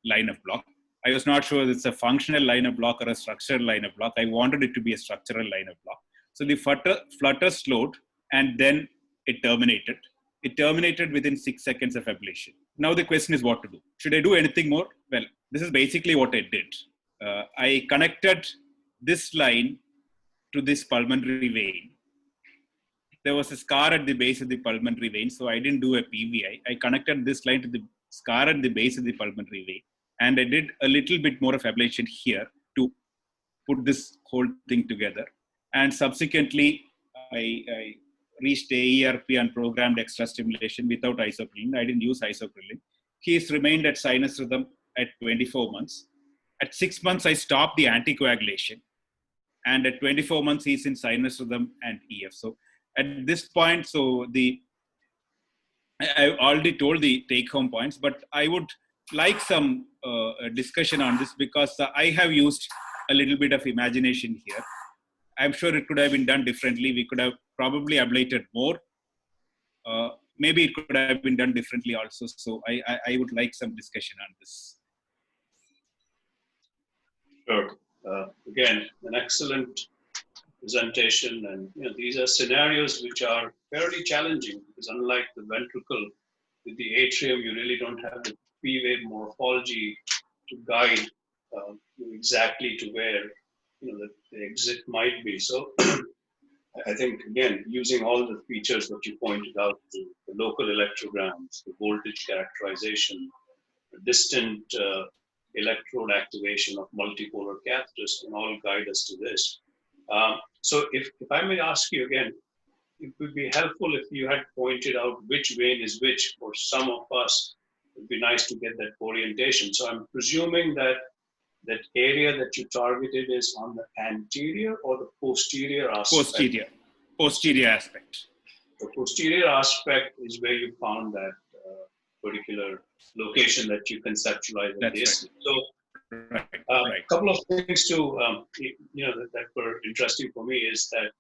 C: line of block. I was not sure it's a functional line of block or a structural line of block. I wanted it to be a structural line of block. So the flutter slowed, and then it terminated. It terminated within 6 seconds of ablation. Now the question is what to do. Should I do anything more? Well, this is basically what I did. I connected this line to this pulmonary vein. There was a scar at the base of the pulmonary vein, so I didn't do a PVI. I connected this line to the scar at the base of the pulmonary vein, and I did a little bit more of ablation here to put this whole thing together. And subsequently, I reached AERP and programmed extra stimulation without isoprylene. I didn't use isoprylene. He's remained at sinus rhythm at 24 months. At 6 months, I stopped the anticoagulation. And at 24 months, he's in sinus rhythm and EF. So at this point, I already told the take-home points, but I would like some discussion on this, because I have used a little bit of imagination here. I'm sure it could have been done differently. We could have probably ablated more. Maybe it could have been done differently also. So I would like some discussion on this.
B: Sure. Again, an excellent presentation, and these are scenarios which are fairly challenging, because unlike the ventricle, with the atrium, you really don't have the P-wave morphology to guide you exactly to where the exit might be. So I think, again, using all the features that you pointed out, the local electrograms, the voltage characterization, the distant electrode activation of multipolar catheters can all guide us to this. So if I may ask you again, it would be helpful if you had pointed out which vein is which. For some of us, it would be nice to get that orientation. So I'm presuming that that area that you targeted is on the anterior or the posterior aspect?
C: Posterior aspect.
B: The posterior aspect is where you found that particular location that you conceptualized.
C: That's right. So,
B: a couple of things to that were interesting for me is that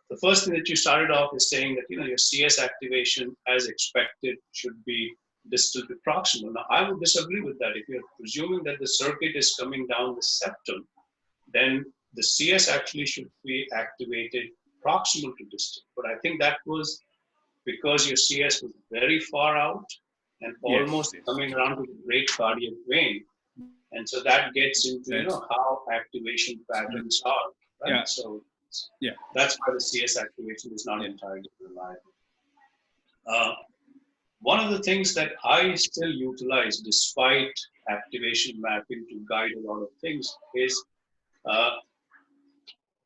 B: the first thing that you started off is saying that your CS activation, as expected, should be distal to proximal. Now, I would disagree with that. If you're presuming that the circuit is coming down the septum, then the CS actually should be activated proximal to distal. But I think that was because your CS was very far out and almost coming around to the great cardiac vein. And so that gets into how activation patterns are. Right?
C: Yeah.
B: So that's why the CS activation is not entirely reliable. One of the things that I still utilize, despite activation mapping to guide a lot of things, is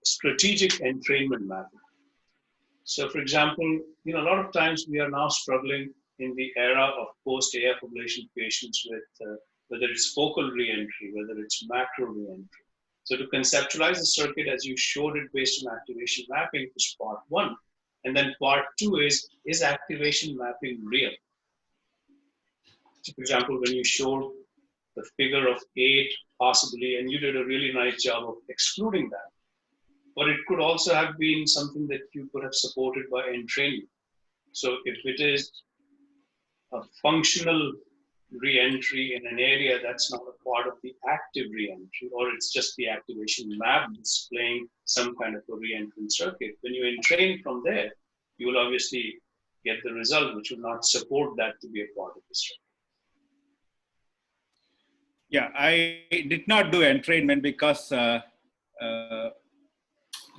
B: strategic entrainment mapping. So, for example, a lot of times we are now struggling in the era of post-AF ablation patients with whether it's focal reentry, whether it's macro reentry. So to conceptualize the circuit as you showed it based on activation mapping is part one. And then part two is activation mapping real? So for example, when you showed the figure of 8 possibly, and you did a really nice job of excluding that. But it could also have been something that you could have supported by entraining. So if it is a functional re-entry in an area that's not a part of the active re-entry, or it's just the activation map displaying some kind of a re-entry circuit. When you entrain from there, you will obviously get the result which will not support that to be a part of the circuit.
C: Yeah, I did not do entrainment because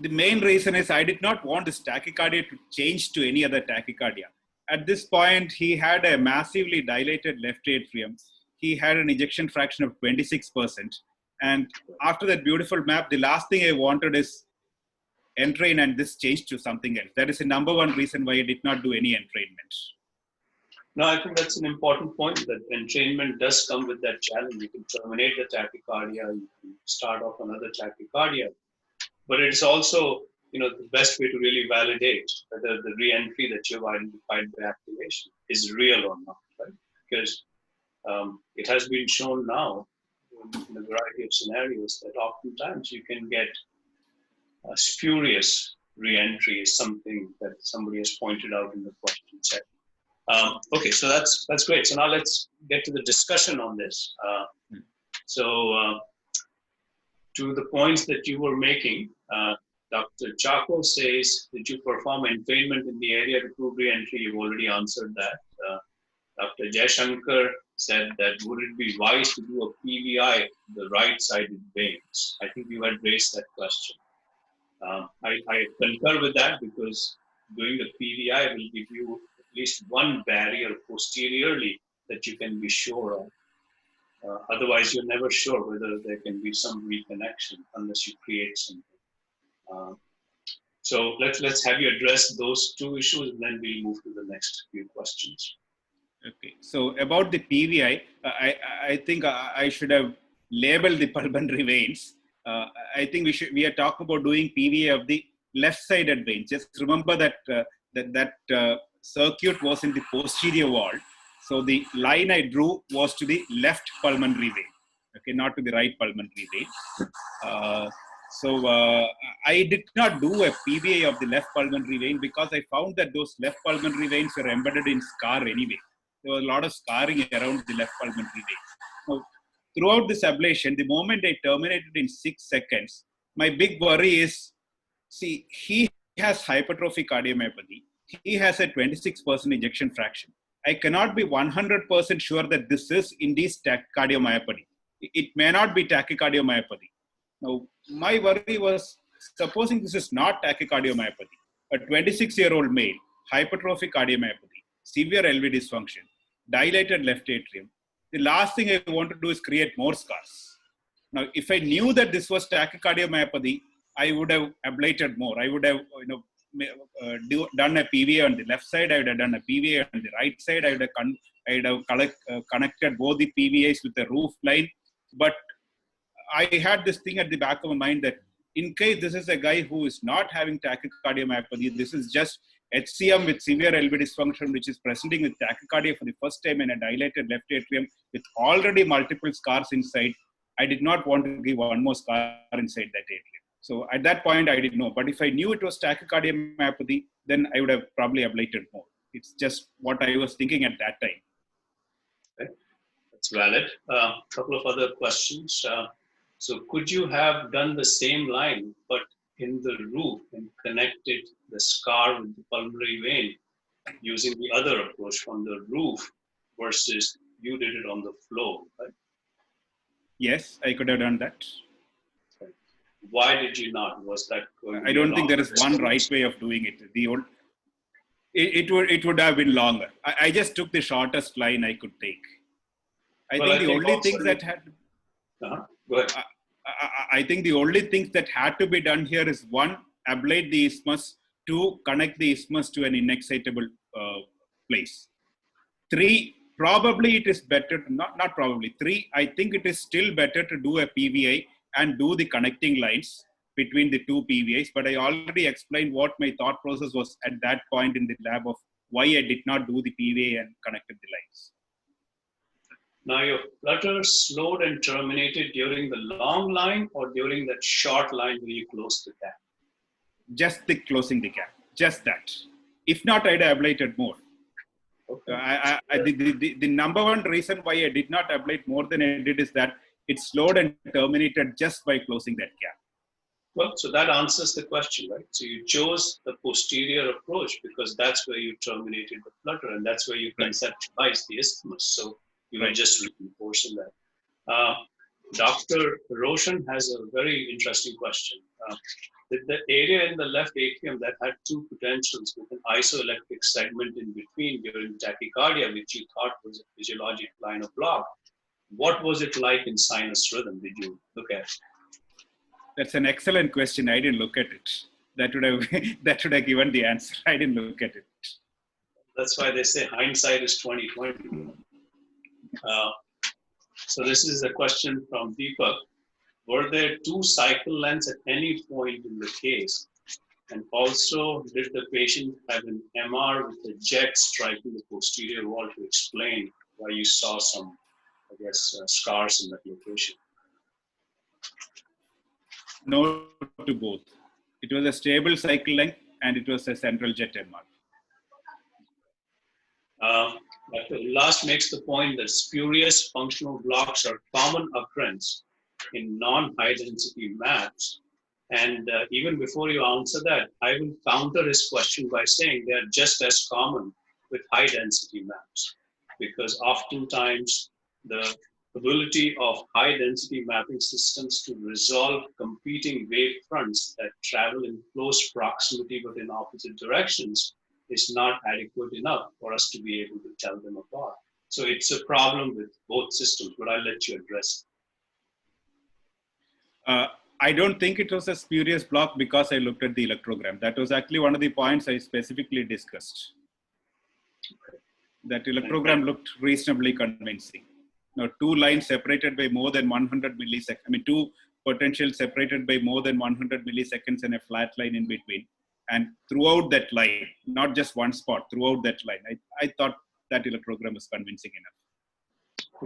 C: the main reason is I did not want this tachycardia to change to any other tachycardia. At this point, he had a massively dilated left atrium. He had an ejection fraction of 26%. And after that beautiful map, the last thing I wanted is entrain and this changed to something else. That is the number one reason why I did not do any entrainment.
B: No, I think that's an important point, that entrainment does come with that challenge. You can terminate the tachycardia, you can start off another tachycardia, but it's also, the best way to really validate whether the re-entry that you've identified by activation is real or not, right? Because it has been shown now in a variety of scenarios that oftentimes you can get a spurious re-entry is something that somebody has pointed out in the question set. Okay, so that's great. So now let's get to the discussion on this. To the points that you were making, Dr. Chaco says that you perform entrainment in the area to prove re-entry. You've already answered that. Dr. Jaishankar said that would it be wise to do a PVI the right-sided veins? I think you had raised that question. I concur with that because doing the PVI will give you at least one barrier posteriorly that you can be sure of. Otherwise, you're never sure whether there can be some reconnection unless you create something. So let's have you address those two issues, and then we'll move to the next few questions.
C: Okay. So about the PVI, I think I should have labeled the pulmonary veins. I think we are talking about doing PVI of the left-sided veins. Just remember that that circuit was in the posterior wall. So the line I drew was to the left pulmonary vein, okay, not to the right pulmonary vein. I did not do a PVA of the left pulmonary vein because I found that those left pulmonary veins were embedded in scar anyway. There was a lot of scarring around the left pulmonary vein. Now, throughout this ablation, the moment I terminated in 6 seconds, my big worry is, see, he has hypertrophic cardiomyopathy. He has a 26% ejection fraction. I cannot be 100% sure that this is indeed tachycardiomyopathy. It may not be tachycardiomyopathy. Now, my worry was, supposing this is not tachycardiomyopathy, a 26-year-old male, hypertrophic cardiomyopathy, severe LV dysfunction, dilated left atrium, the last thing I want to do is create more scars. Now, if I knew that this was tachycardiomyopathy, I would have ablated more. I would have, done a PVA on the left side. I would have done a PVA on the right side. I would have connected both the PVAs with the roof line. But I had this thing at the back of my mind that in case this is a guy who is not having tachycardiomyopathy, this is just HCM with severe LV dysfunction, which is presenting with tachycardia for the first time in a dilated left atrium with already multiple scars inside. I did not want to give one more scar inside that atrium. So at that point, I didn't know. But if I knew it was tachycardiomyopathy, then I would have probably ablated more. It's just what I was thinking at that time.
B: Okay. That's valid. A couple of other questions. So could you have done the same line, but in the roof and connected the scar with the pulmonary vein using the other approach from the roof versus you did it on the floor, right?
C: Yes, I could have done that.
B: Why did you not? Was that going
C: I don't think there is one right way of doing it. It would have been longer. I just took the shortest line I could take. I think the only things that had.
B: Go ahead.
C: I think the only things that had to be done here is 1, ablate the isthmus, 2, connect the isthmus to an inexcitable place. 3, probably it is better, not probably, 3, I think it is still better to do a PVI and do the connecting lines between the two PVIs. But I already explained what my thought process was at that point in the lab of why I did not do the PVI and connected the lines.
B: Now your flutter slowed and terminated during the long line or during that short line where you closed the gap?
C: Just the closing the gap, just that. If not, I'd have ablated more.
B: Okay.
C: The number one reason why I did not ablate more than I did is that it slowed and terminated just by closing that gap.
B: Well, so that answers the question, right? So you chose the posterior approach because that's where you terminated the flutter and that's where you conceptualized the isthmus. So you were just reinforcing that. Dr. Roshan has a very interesting question. The area in the left atrium that had two potentials with an isoelectric segment in between during tachycardia, which you thought was a physiologic line of block, what was it like in sinus rhythm? Did you look at?
C: That's an excellent question. I didn't look at it. That would have given the answer. I didn't look at it.
B: That's why they say hindsight is 20/20. So this is a question from Deepak. Were there two cycle lengths at any point in the case? And also, did the patient have an MR with a jet striking the posterior wall to explain why you saw some, I guess, scars in that location?
C: No to both. It was a stable cycle length and it was a central jet MR.
B: Dr. Ullas makes the point that spurious functional blocks are common occurrence in non-high density maps. And even before you answer that, I will counter his question by saying they are just as common with high density maps, because oftentimes the ability of high density mapping systems to resolve competing wave fronts that travel in close proximity but in opposite directions is not adequate enough for us to be able to tell them apart. So it's a problem with both systems, but I'll let you address it.
C: I don't think it was a spurious block because I looked at the electrogram. That was actually one of the points I specifically discussed. That electrogram looked reasonably convincing. Now, two lines separated by more than 100 milliseconds. I mean, two potentials separated by more than 100 milliseconds and a flat line in between. And throughout that line, not just one spot, throughout that line, I thought that electrogram was convincing enough.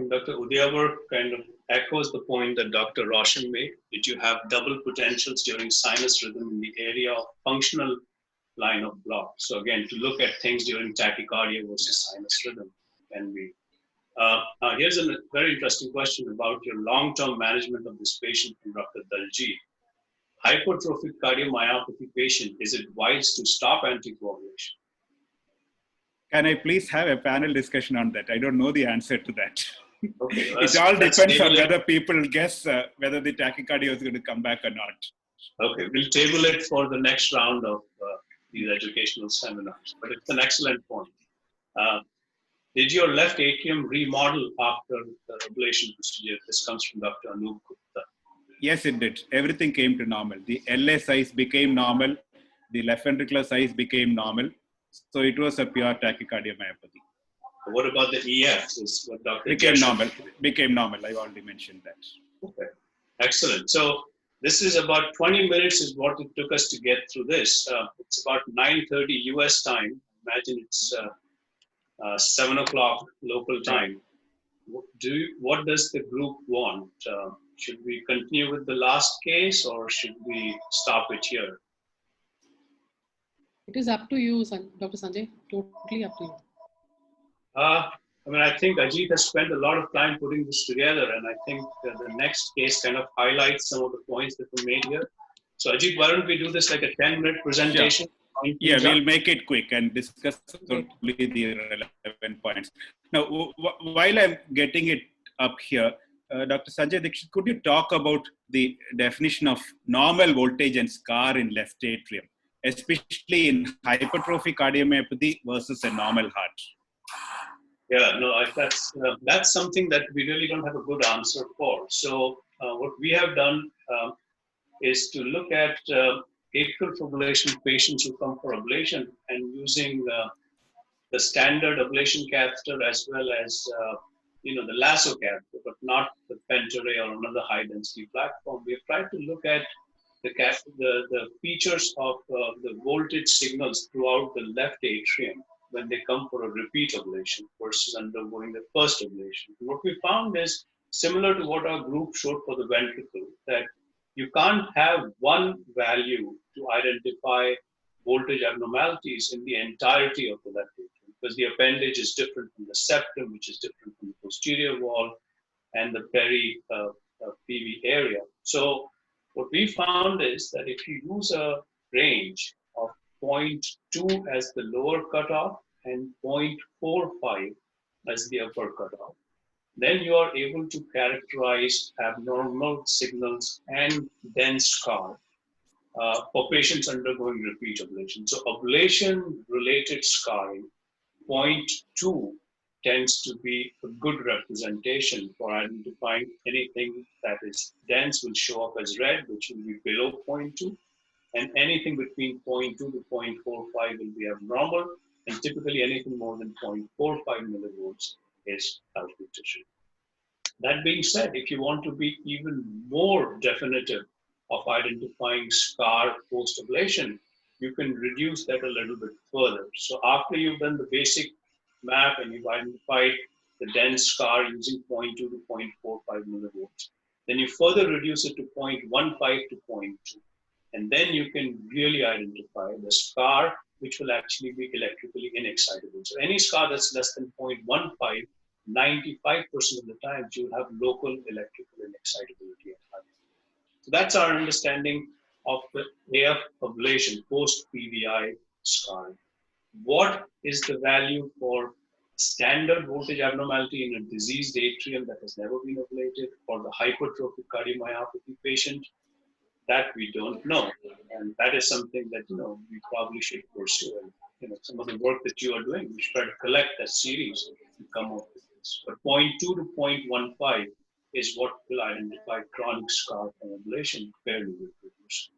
B: Dr. Udiavar kind of echoes the point that Dr. Roshan made. Did you have double potentials during sinus rhythm in the area of functional line of block? So again, to look at things during tachycardia versus sinus rhythm can be. Here's a very interesting question about your long-term management of this patient from Dr. Dalji. Hypertrophic cardiomyopathy patient, is it wise to stop anticoagulation?
C: Can I please have a panel discussion on that? I don't know the answer to that.
B: Okay,
C: it all depends on whether people guess whether the tachycardia is going to come back or not.
B: Okay, we'll table it for the next round of these educational seminars, but it's an excellent point. Did your left atrium remodel after the ablation procedure? This comes from Dr. Anup Gupta.
C: Yes, it did. Everything came to normal. The LA size became normal. The left ventricular size became normal. So it was a pure tachycardiomyopathy.
B: What about the EF? Is what Dr.
C: Became normal. I already mentioned that.
B: Okay, excellent. So this is about 20 minutes is what it took us to get through this. It's about 9:30 US time. Imagine it's 7 o'clock local time. What does the group want? Should we continue with the last case or should we stop it here?
A: It is up to you, Dr. Sanjay. Totally up to you.
B: I mean, I think Ajit has spent a lot of time putting this together, and I think the next case kind of highlights some of the points that were made here. So Ajit, why don't we do this like a 10-minute presentation?
C: Sure. Yeah, we'll make it quick and discuss only the relevant points. Now, while I'm getting it up here, Dr. Sanjay Dikshit, could you talk about the definition of normal voltage and scar in left atrium, especially in hypertrophic cardiomyopathy versus a normal heart?
B: Yeah, no, that's something that we really don't have a good answer for. So what we have done is to look at atrial fibrillation patients who come for ablation and using the standard ablation catheter as well as the lasso catheter, but not the Pentarray or another high density platform. We have tried to look at the features of the voltage signals throughout the left atrium when they come for a repeat ablation versus undergoing the first ablation. And what we found is similar to what our group showed for the ventricle, that you can't have one value to identify voltage abnormalities in the entirety of the left atrium. because the appendage is different from the septum, which is different from the posterior wall, and the peri-PV area. So what we found is that if you use a range of 0.2 as the lower cutoff and 0.45 as the upper cutoff, then you are able to characterize abnormal signals and dense scar for patients undergoing repeat ablation. So ablation-related scarring, 0.2 tends to be a good representation for identifying anything that is dense will show up as red, which will be below 0.2, and anything between 0.2 to 0.45 will be abnormal, and typically anything more than 0.45 millivolts is healthy tissue. That being said, if you want to be even more definitive of identifying scar post-ablation, you can reduce that a little bit further. So after you've done the basic map and you've identified the dense scar using 0.2 to 0.45 millivolts, then you further reduce it to 0.15 to 0.2. And then you can really identify the scar which will actually be electrically inexcitable. So any scar that's less than 0.15, 95% of the times you'll have local electrical inexcitability at high. So that's our understanding of the AF ablation post-PVI scarring. What is the value for standard voltage abnormality in a diseased atrium that has never been ablated, or the hypertrophic cardiomyopathy patient? That we don't know, and that is something that we probably should pursue. And some of the work that you are doing, we should try to collect that series and come up with this. But 0.2 to 0.15 is what will identify chronic scar from ablation fairly reproducible.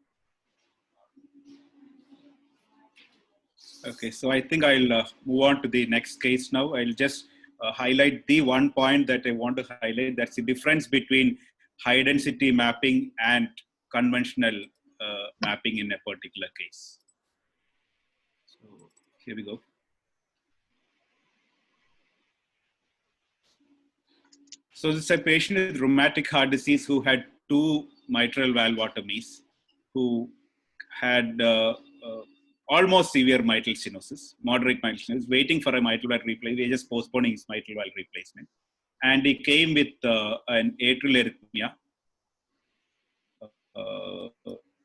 C: Okay, so I think I'll move on to the next case now. I'll just highlight the one point that I want to highlight. That's the difference between high density mapping and conventional mapping in a particular case. So here we go. So this is a patient with rheumatic heart disease who had 2 mitral valvotomies, who had almost severe mitral stenosis, moderate mitral stenosis, waiting for a mitral valve replacement. We are just postponing his mitral valve replacement. And he came with an atrial arrhythmia.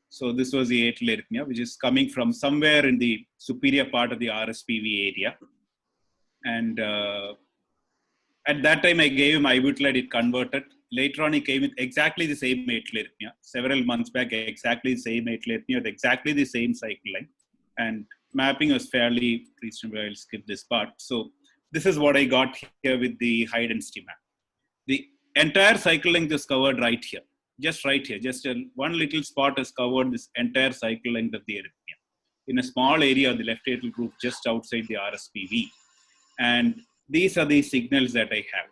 C: So this was the atrial arrhythmia, which is coming from somewhere in the superior part of the RSPV area. And at that time, I gave him ibutylide, it converted. Later on, he came with exactly the same atrial arrhythmia. Several months back, exactly the same atrial arrhythmia with exactly the same cycle length. And mapping was fairly reasonable. I'll skip this part. So this is what I got here with the high density map. The entire cycle length is covered right here. Just right here, just one little spot has covered this entire cycle length of the arrhythmia in a small area of the left atrial group just outside the RSPV. And these are the signals that I have.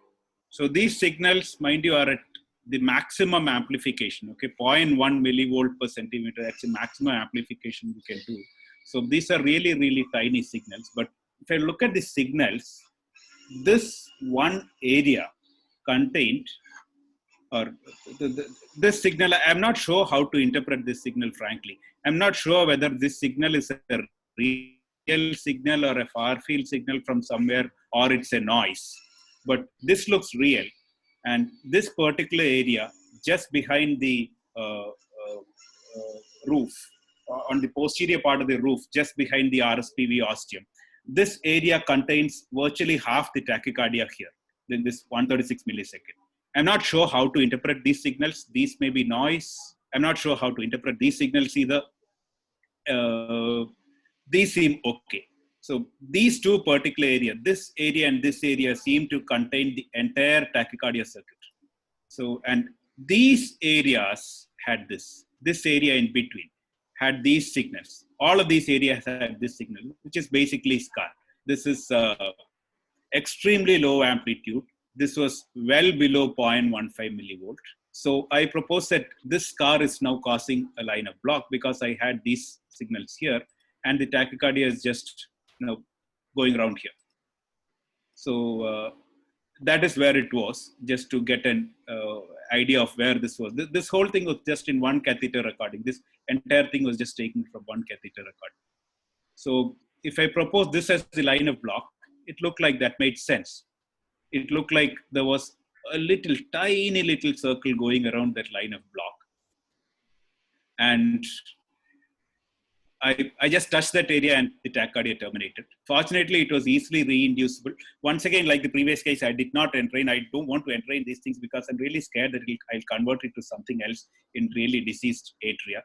C: So these signals, mind you, are at the maximum amplification, okay, 0.1 millivolt per centimeter. That's the maximum amplification we can do. So these are really, really tiny signals. But if I look at the signals, this one area contained, or this signal, I'm not sure how to interpret this signal, frankly. I'm not sure whether this signal is a real signal or a far field signal from somewhere, or it's a noise. But this looks real. And this particular area, just behind the roof, on the posterior part of the roof, just behind the RSPV ostium, this area contains virtually half the tachycardia here, then this 136 millisecond. I'm not sure how to interpret these signals. These may be noise. I'm not sure how to interpret these signals either. These seem okay. So these two particular areas, this area and this area, seem to contain the entire tachycardia circuit. So, and these areas had this area in between had these signals. All of these areas had this signal, which is basically scar. This is extremely low amplitude. This was well below 0.15 millivolt. So I propose that this scar is now causing a line of block because I had these signals here, and the tachycardia is just going around here. So that is where it was, just to get an idea of where this was. This whole thing was just in one catheter recording. This entire thing was just taken from one catheter recording. So if I propose this as the line of block, it looked like that made sense. It looked like there was a tiny little circle going around that line of block. And I just touched that area and the tachycardia terminated. Fortunately, it was easily reinducible. Once again, like the previous case, I did not entrain. I don't want to entrain these things because I'm really scared that I'll convert it to something else in really diseased atria.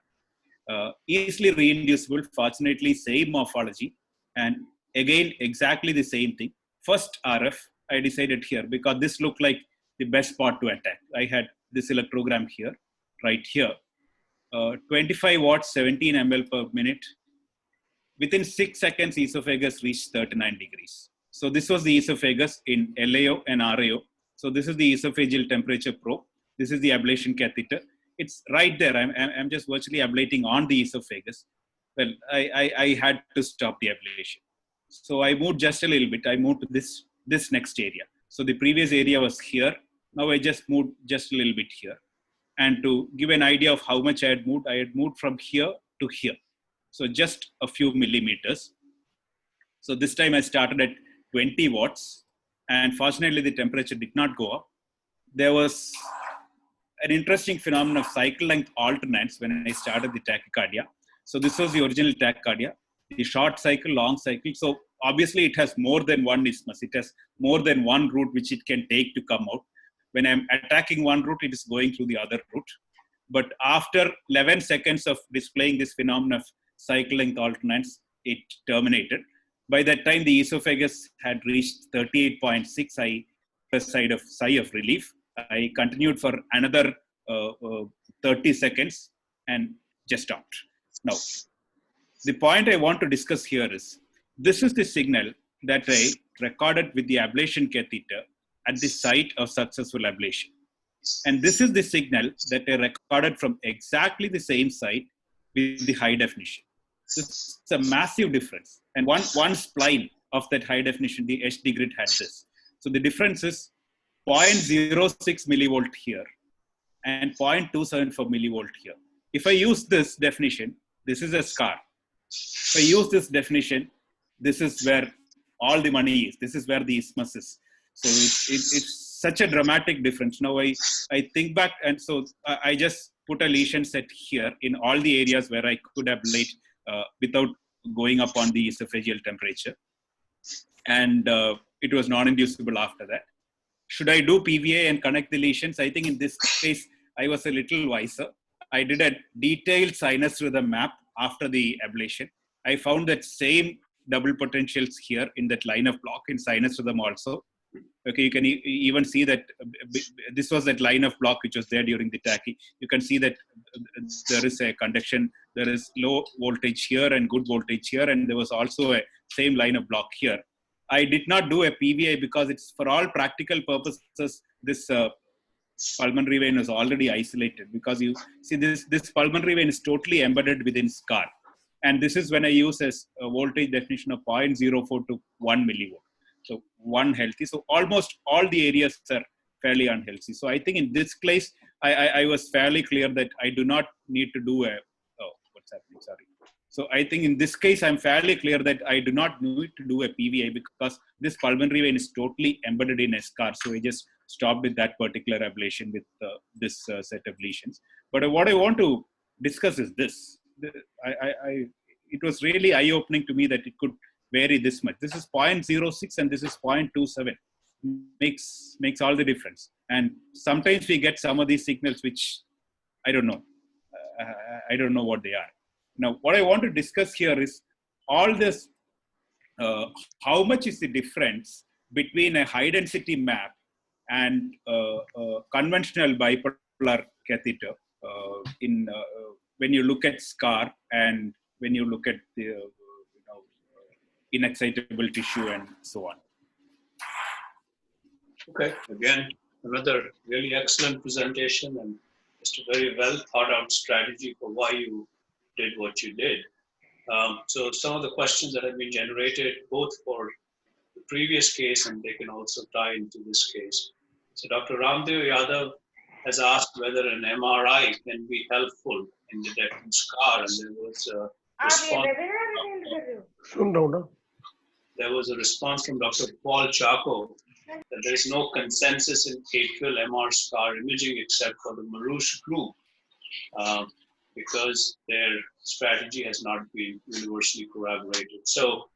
C: Easily reinducible, fortunately, same morphology. And again, exactly the same thing. First RF, I decided here because this looked like the best spot to attack. I had this electrogram here, right here. 25 watts, 17 ml per minute. Within 6 seconds, esophagus reached 39 degrees. So this was the esophagus in LAO and RAO. So this is the esophageal temperature probe. This is the ablation catheter. It's right there. I'm just virtually ablating on the esophagus. Well, I had to stop the ablation. So I moved just a little bit. I moved to this next area. So the previous area was here. Now I just moved just a little bit here. And to give an idea of how much I had moved from here to here. So just a few millimeters. So this time I started at 20 watts. And fortunately, the temperature did not go up. There was an interesting phenomenon of cycle length alternates when I started the tachycardia. So this was the original tachycardia, the short cycle, long cycle. So obviously it has more than one isthmus. It has more than one route which it can take to come out. When I'm attacking one route, it is going through the other route. But after 11 seconds of displaying this phenomenon of cycle length alternates, it terminated. By that time, the esophagus had reached 38.6. I pressed a sigh of relief. I continued for another 30 seconds and just stopped. Now, the point I want to discuss here is, this is the signal that I recorded with the ablation catheter at the site of successful ablation. And this is the signal that I recorded from exactly the same site with the high definition. This is a massive difference. And one spline of that high definition, the HD grid had this. So the difference is 0.06 millivolt here and 0.274 millivolt here. If I use this definition, this is a scar. If I use this definition, this is where all the money is. This is where the isthmus is. So it's such a dramatic difference. Now I think back, and so I just put a lesion set here in all the areas where I could ablate without going up on the esophageal temperature. And it was non-inducible after that. Should I do PVA and connect the lesions? I think in this case, I was a little wiser. I did a detailed sinus rhythm map after the ablation. I found that same double potentials here in that line of block in sinus rhythm also. Okay, you can even see that this was that line of block which was there during the tachy. You can see that there is a conduction, there is low voltage here and good voltage here, and there was also a same line of block here. I did not do a PVI because it's for all practical purposes, this pulmonary vein is already isolated, because you see this pulmonary vein is totally embedded within scar. And this is when I use a voltage definition of 0.04 to 1 millivolt. So one healthy. So almost all the areas are fairly unhealthy. So I think in this case, I was fairly clear that I do not need to do what's happening? Sorry. So I think in this case, I'm fairly clear that I do not need to do a PVI because this pulmonary vein is totally embedded in a scar. So I just stopped with that particular ablation with this set of lesions. But what I want to discuss is this. It was really eye-opening to me that it could vary this much. This is 0.06 and this is 0.27. Makes all the difference. And sometimes we get some of these signals which I don't know. I don't know what they are. Now, what I want to discuss here is all this, how much is the difference between a high density map and conventional bipolar catheter when you look at scar and when you look at the inexcitable tissue and so on.
B: Okay, again, another really excellent presentation and just a very well thought out strategy for why you did what you did. So some of the questions that have been generated both for the previous case and they can also tie into this case. So Dr. Ramdev Yadav has asked whether an MRI can be helpful in detecting scar, and there was a response. there was a response from Dr. Paul Chaco that there is no consensus in atrial MR scar imaging except for the Marouche group, because their strategy has not been universally corroborated. So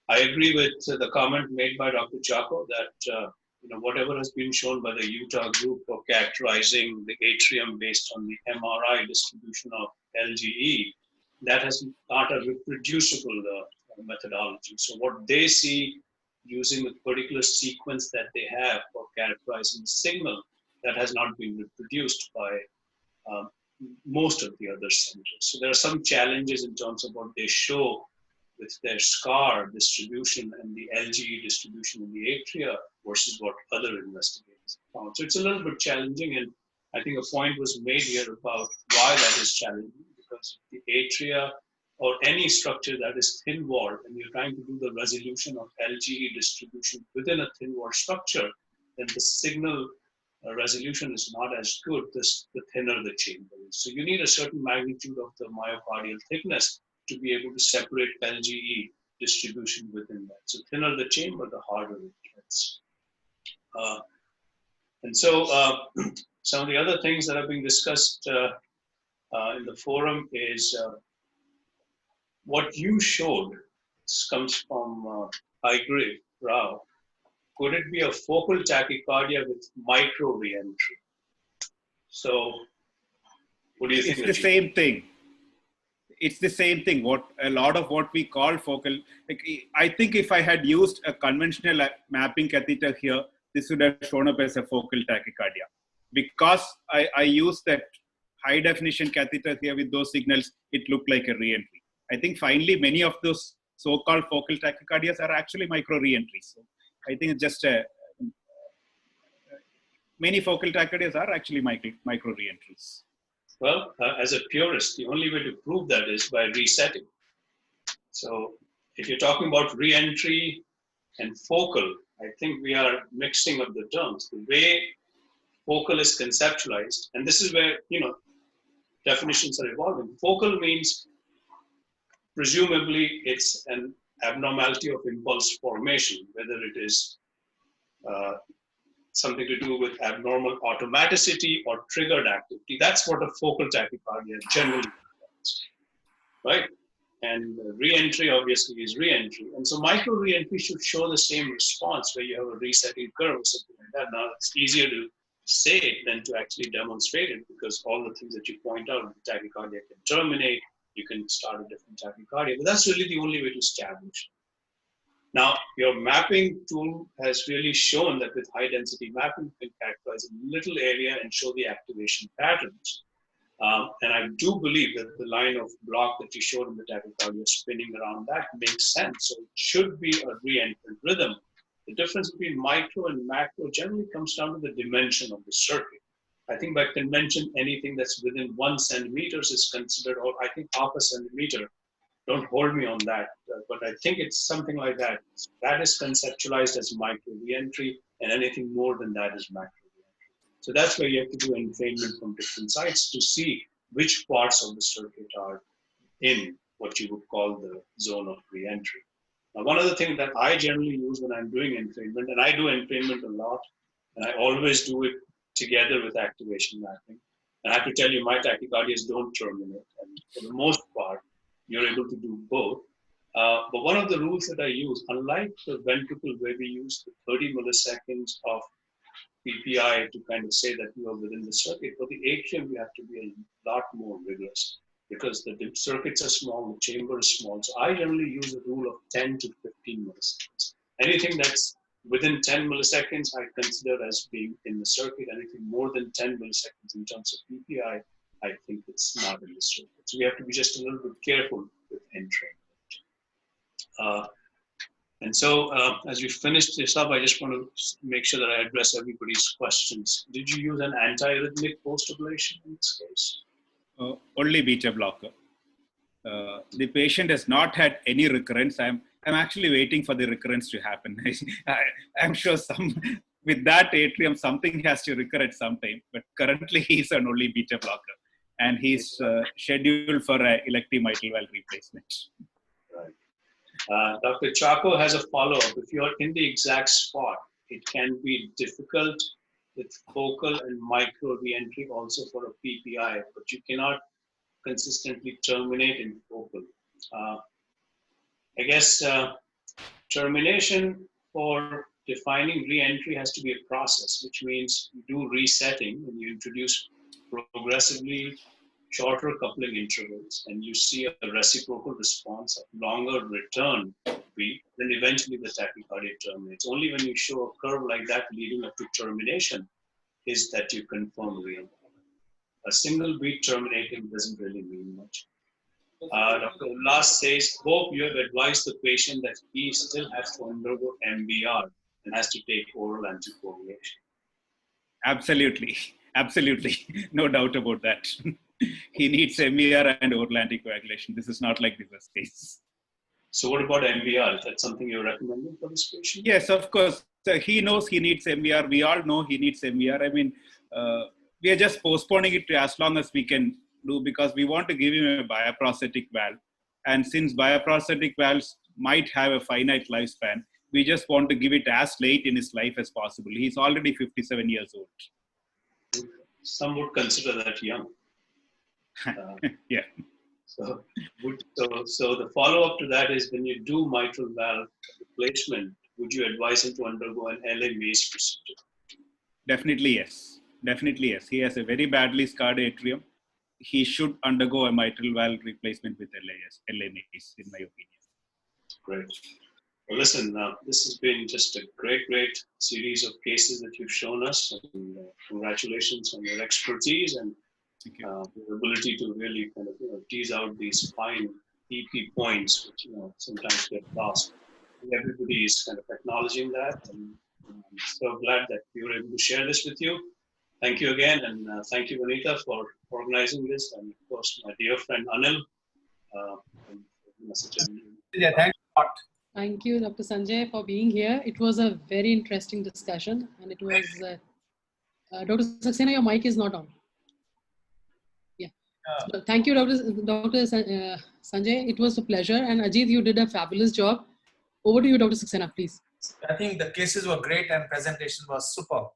B: I agree with the comment made by Dr. Chaco that whatever has been shown by the Utah group for characterizing the atrium based on the MRI distribution of LGE, that has not a reproducible methodology. So what they see using the particular sequence that they have for characterizing the signal, that has not been reproduced by most of the other centers. So there are some challenges in terms of what they show with their scar distribution and the LGE distribution in the atria versus what other investigators found. So it's a little bit challenging, and I think a point was made here about why that is challenging, because the atria or any structure that is thin-walled and you're trying to do the resolution of LGE distribution within a thin-walled structure, then the signal resolution is not as good the thinner the chamber is. So you need a certain magnitude of the myocardial thickness to be able to separate LGE distribution within that. So thinner the chamber, the harder it gets. And so some of the other things that are being discussed in the forum is what you showed. This comes from Haigrave Rao. Could it be a focal tachycardia with micro reentry? So what do you think?
C: It's the same thing. It's the same thing. What a lot of what we call focal, like, I think if I had used a conventional mapping catheter here, this would have shown up as a focal tachycardia. Because I used that high definition catheter here with those signals, it looked like a reentry. I think finally many of those so-called focal tachycardias are actually micro reentries. So I think it's just many focal tachycardias are actually micro reentries.
B: Well, as a purist, the only way to prove that is by resetting. So if you're talking about reentry and focal, I think we are mixing up the terms. The way focal is conceptualized, and this is where, definitions are evolving. Focal means presumably it's an abnormality of impulse formation, whether it is something to do with abnormal automaticity or triggered activity. That's what a focal tachycardia generally means, right? And re-entry obviously is re-entry. And so micro re-entry should show the same response where you have a resetting curve or something like that. Now it's easier to say it than to actually demonstrate it, because all the things that you point out, the tachycardia can terminate, you can start a different tachycardia, but that's really the only way to establish it. Now, your mapping tool has really shown that with high density mapping, you can characterize a little area and show the activation patterns. And I do believe that the line of block that you showed in the tachycardia spinning around that makes sense. So it should be a re-entrant rhythm. The difference between micro and macro generally comes down to the dimension of the circuit. I think by convention, anything that's within 1 centimeter is considered, or I think half a centimeter. Don't hold me on that, but I think it's something like that. That is conceptualized as micro reentry, and anything more than that is macro reentry. So that's where you have to do entrainment from different sites to see which parts of the circuit are in what you would call the zone of reentry. Now, one of the things that I generally use when I'm doing entrainment, and I do entrainment a lot, and I always do it together with activation mapping. And I have to tell you, my tachycardias don't terminate, and for the most part, you're able to do both. But one of the rules that I use, unlike the ventricle where we use the 30 milliseconds of PPI to kind of say that you are within the circuit, for the atrium, you have to be a lot more rigorous because the circuits are small, the chamber is small. So I generally use a rule of 10 to 15 milliseconds. Anything that's within 10 milliseconds, I consider as being in the circuit. Anything more than 10 milliseconds in terms of PPI, I think it's not in the circuit. So we have to be just a little bit careful with entrainment. And so as we finish this up, I just want to make sure that I address everybody's questions. Did you use an antiarrhythmic post-ablation in this case?
C: Only beta blocker. The patient has not had any recurrence. I'm actually waiting for the recurrence to happen. I'm sure with that atrium, something has to recur at some time, but currently he's on only beta blocker. And he's scheduled for an elective mitral valve replacement.
B: Right. Dr. Chaco has a follow-up. If you're in the exact spot, it can be difficult with focal and micro re-entry also for a PPI, but you cannot consistently terminate in focal. I guess termination for defining re-entry has to be a process, which means you do resetting and you introduce progressively shorter coupling intervals, and you see a reciprocal response of longer return beat, then eventually the tachycardia terminates. Only when you show a curve like that leading up to termination is that you confirm re-entry. A single beat terminating doesn't really mean much. Dr. Ullas says, hope you have advised the patient that he still has to undergo MBR and has to take oral anticoagulation.
C: Absolutely. Absolutely. No doubt about that. He needs MBR and oral anticoagulation. This is not like the first case.
B: So what about MBR? Is that something you're recommending for this patient?
C: Yes, of course. So he knows he needs MBR. We all know he needs MBR. I mean, we are just postponing it as long as we can do because we want to give him a bioprosthetic valve. And since bioprosthetic valves might have a finite lifespan, we just want to give it as late in his life as possible. He's already 57 years old.
B: Some would consider that young.
C: Yeah.
B: So the follow-up to that is when you do mitral valve replacement, would you advise him to undergo an LA Mace procedure?
C: Definitely yes. Definitely yes. He has a very badly scarred atrium. He should undergo a mitral valve replacement with LA Mace, in my opinion.
B: Great. Well, listen, this has been just a great series of cases that you've shown us. And, congratulations on your expertise and your ability to really kind of tease out these fine EP points, which sometimes get lost. Everybody is kind of acknowledging that, and I'm so glad that we were able to share this with you. Thank you again, and thank you, Vanita, for organizing this, and of course, my dear friend Anil.
D: Yeah, thanks a lot.
A: Thank you, Dr. Sanjay, for being here. It was a very interesting discussion, and it was Dr. Saxena, your mic is not on. Yeah. So thank you, Dr. Sanjay. It was a pleasure, and Ajit, you did a fabulous job. Over to you, Dr. Saxena, please.
D: I think the cases were great and presentation was superb.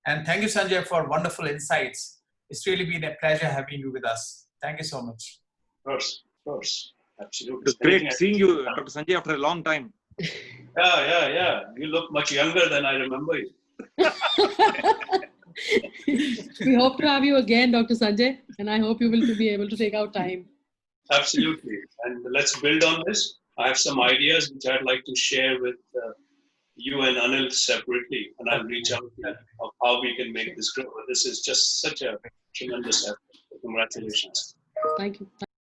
D: And thank you, Sanjay, for wonderful insights. It's really been a pleasure having you with us. Thank you so much.
B: Of course. Absolutely.
E: It was great seeing you, Dr. Sanjay, after a long time.
B: Yeah. You look much younger than I remember you.
A: We hope to have you again, Dr. Sanjay, and I hope you will be able to take out time.
B: Absolutely. And let's build on this. I have some ideas which I'd like to share with you and Anil separately, and I'll reach out to you of how we can make this grow. This is just such a tremendous effort. Congratulations.
A: Thank you.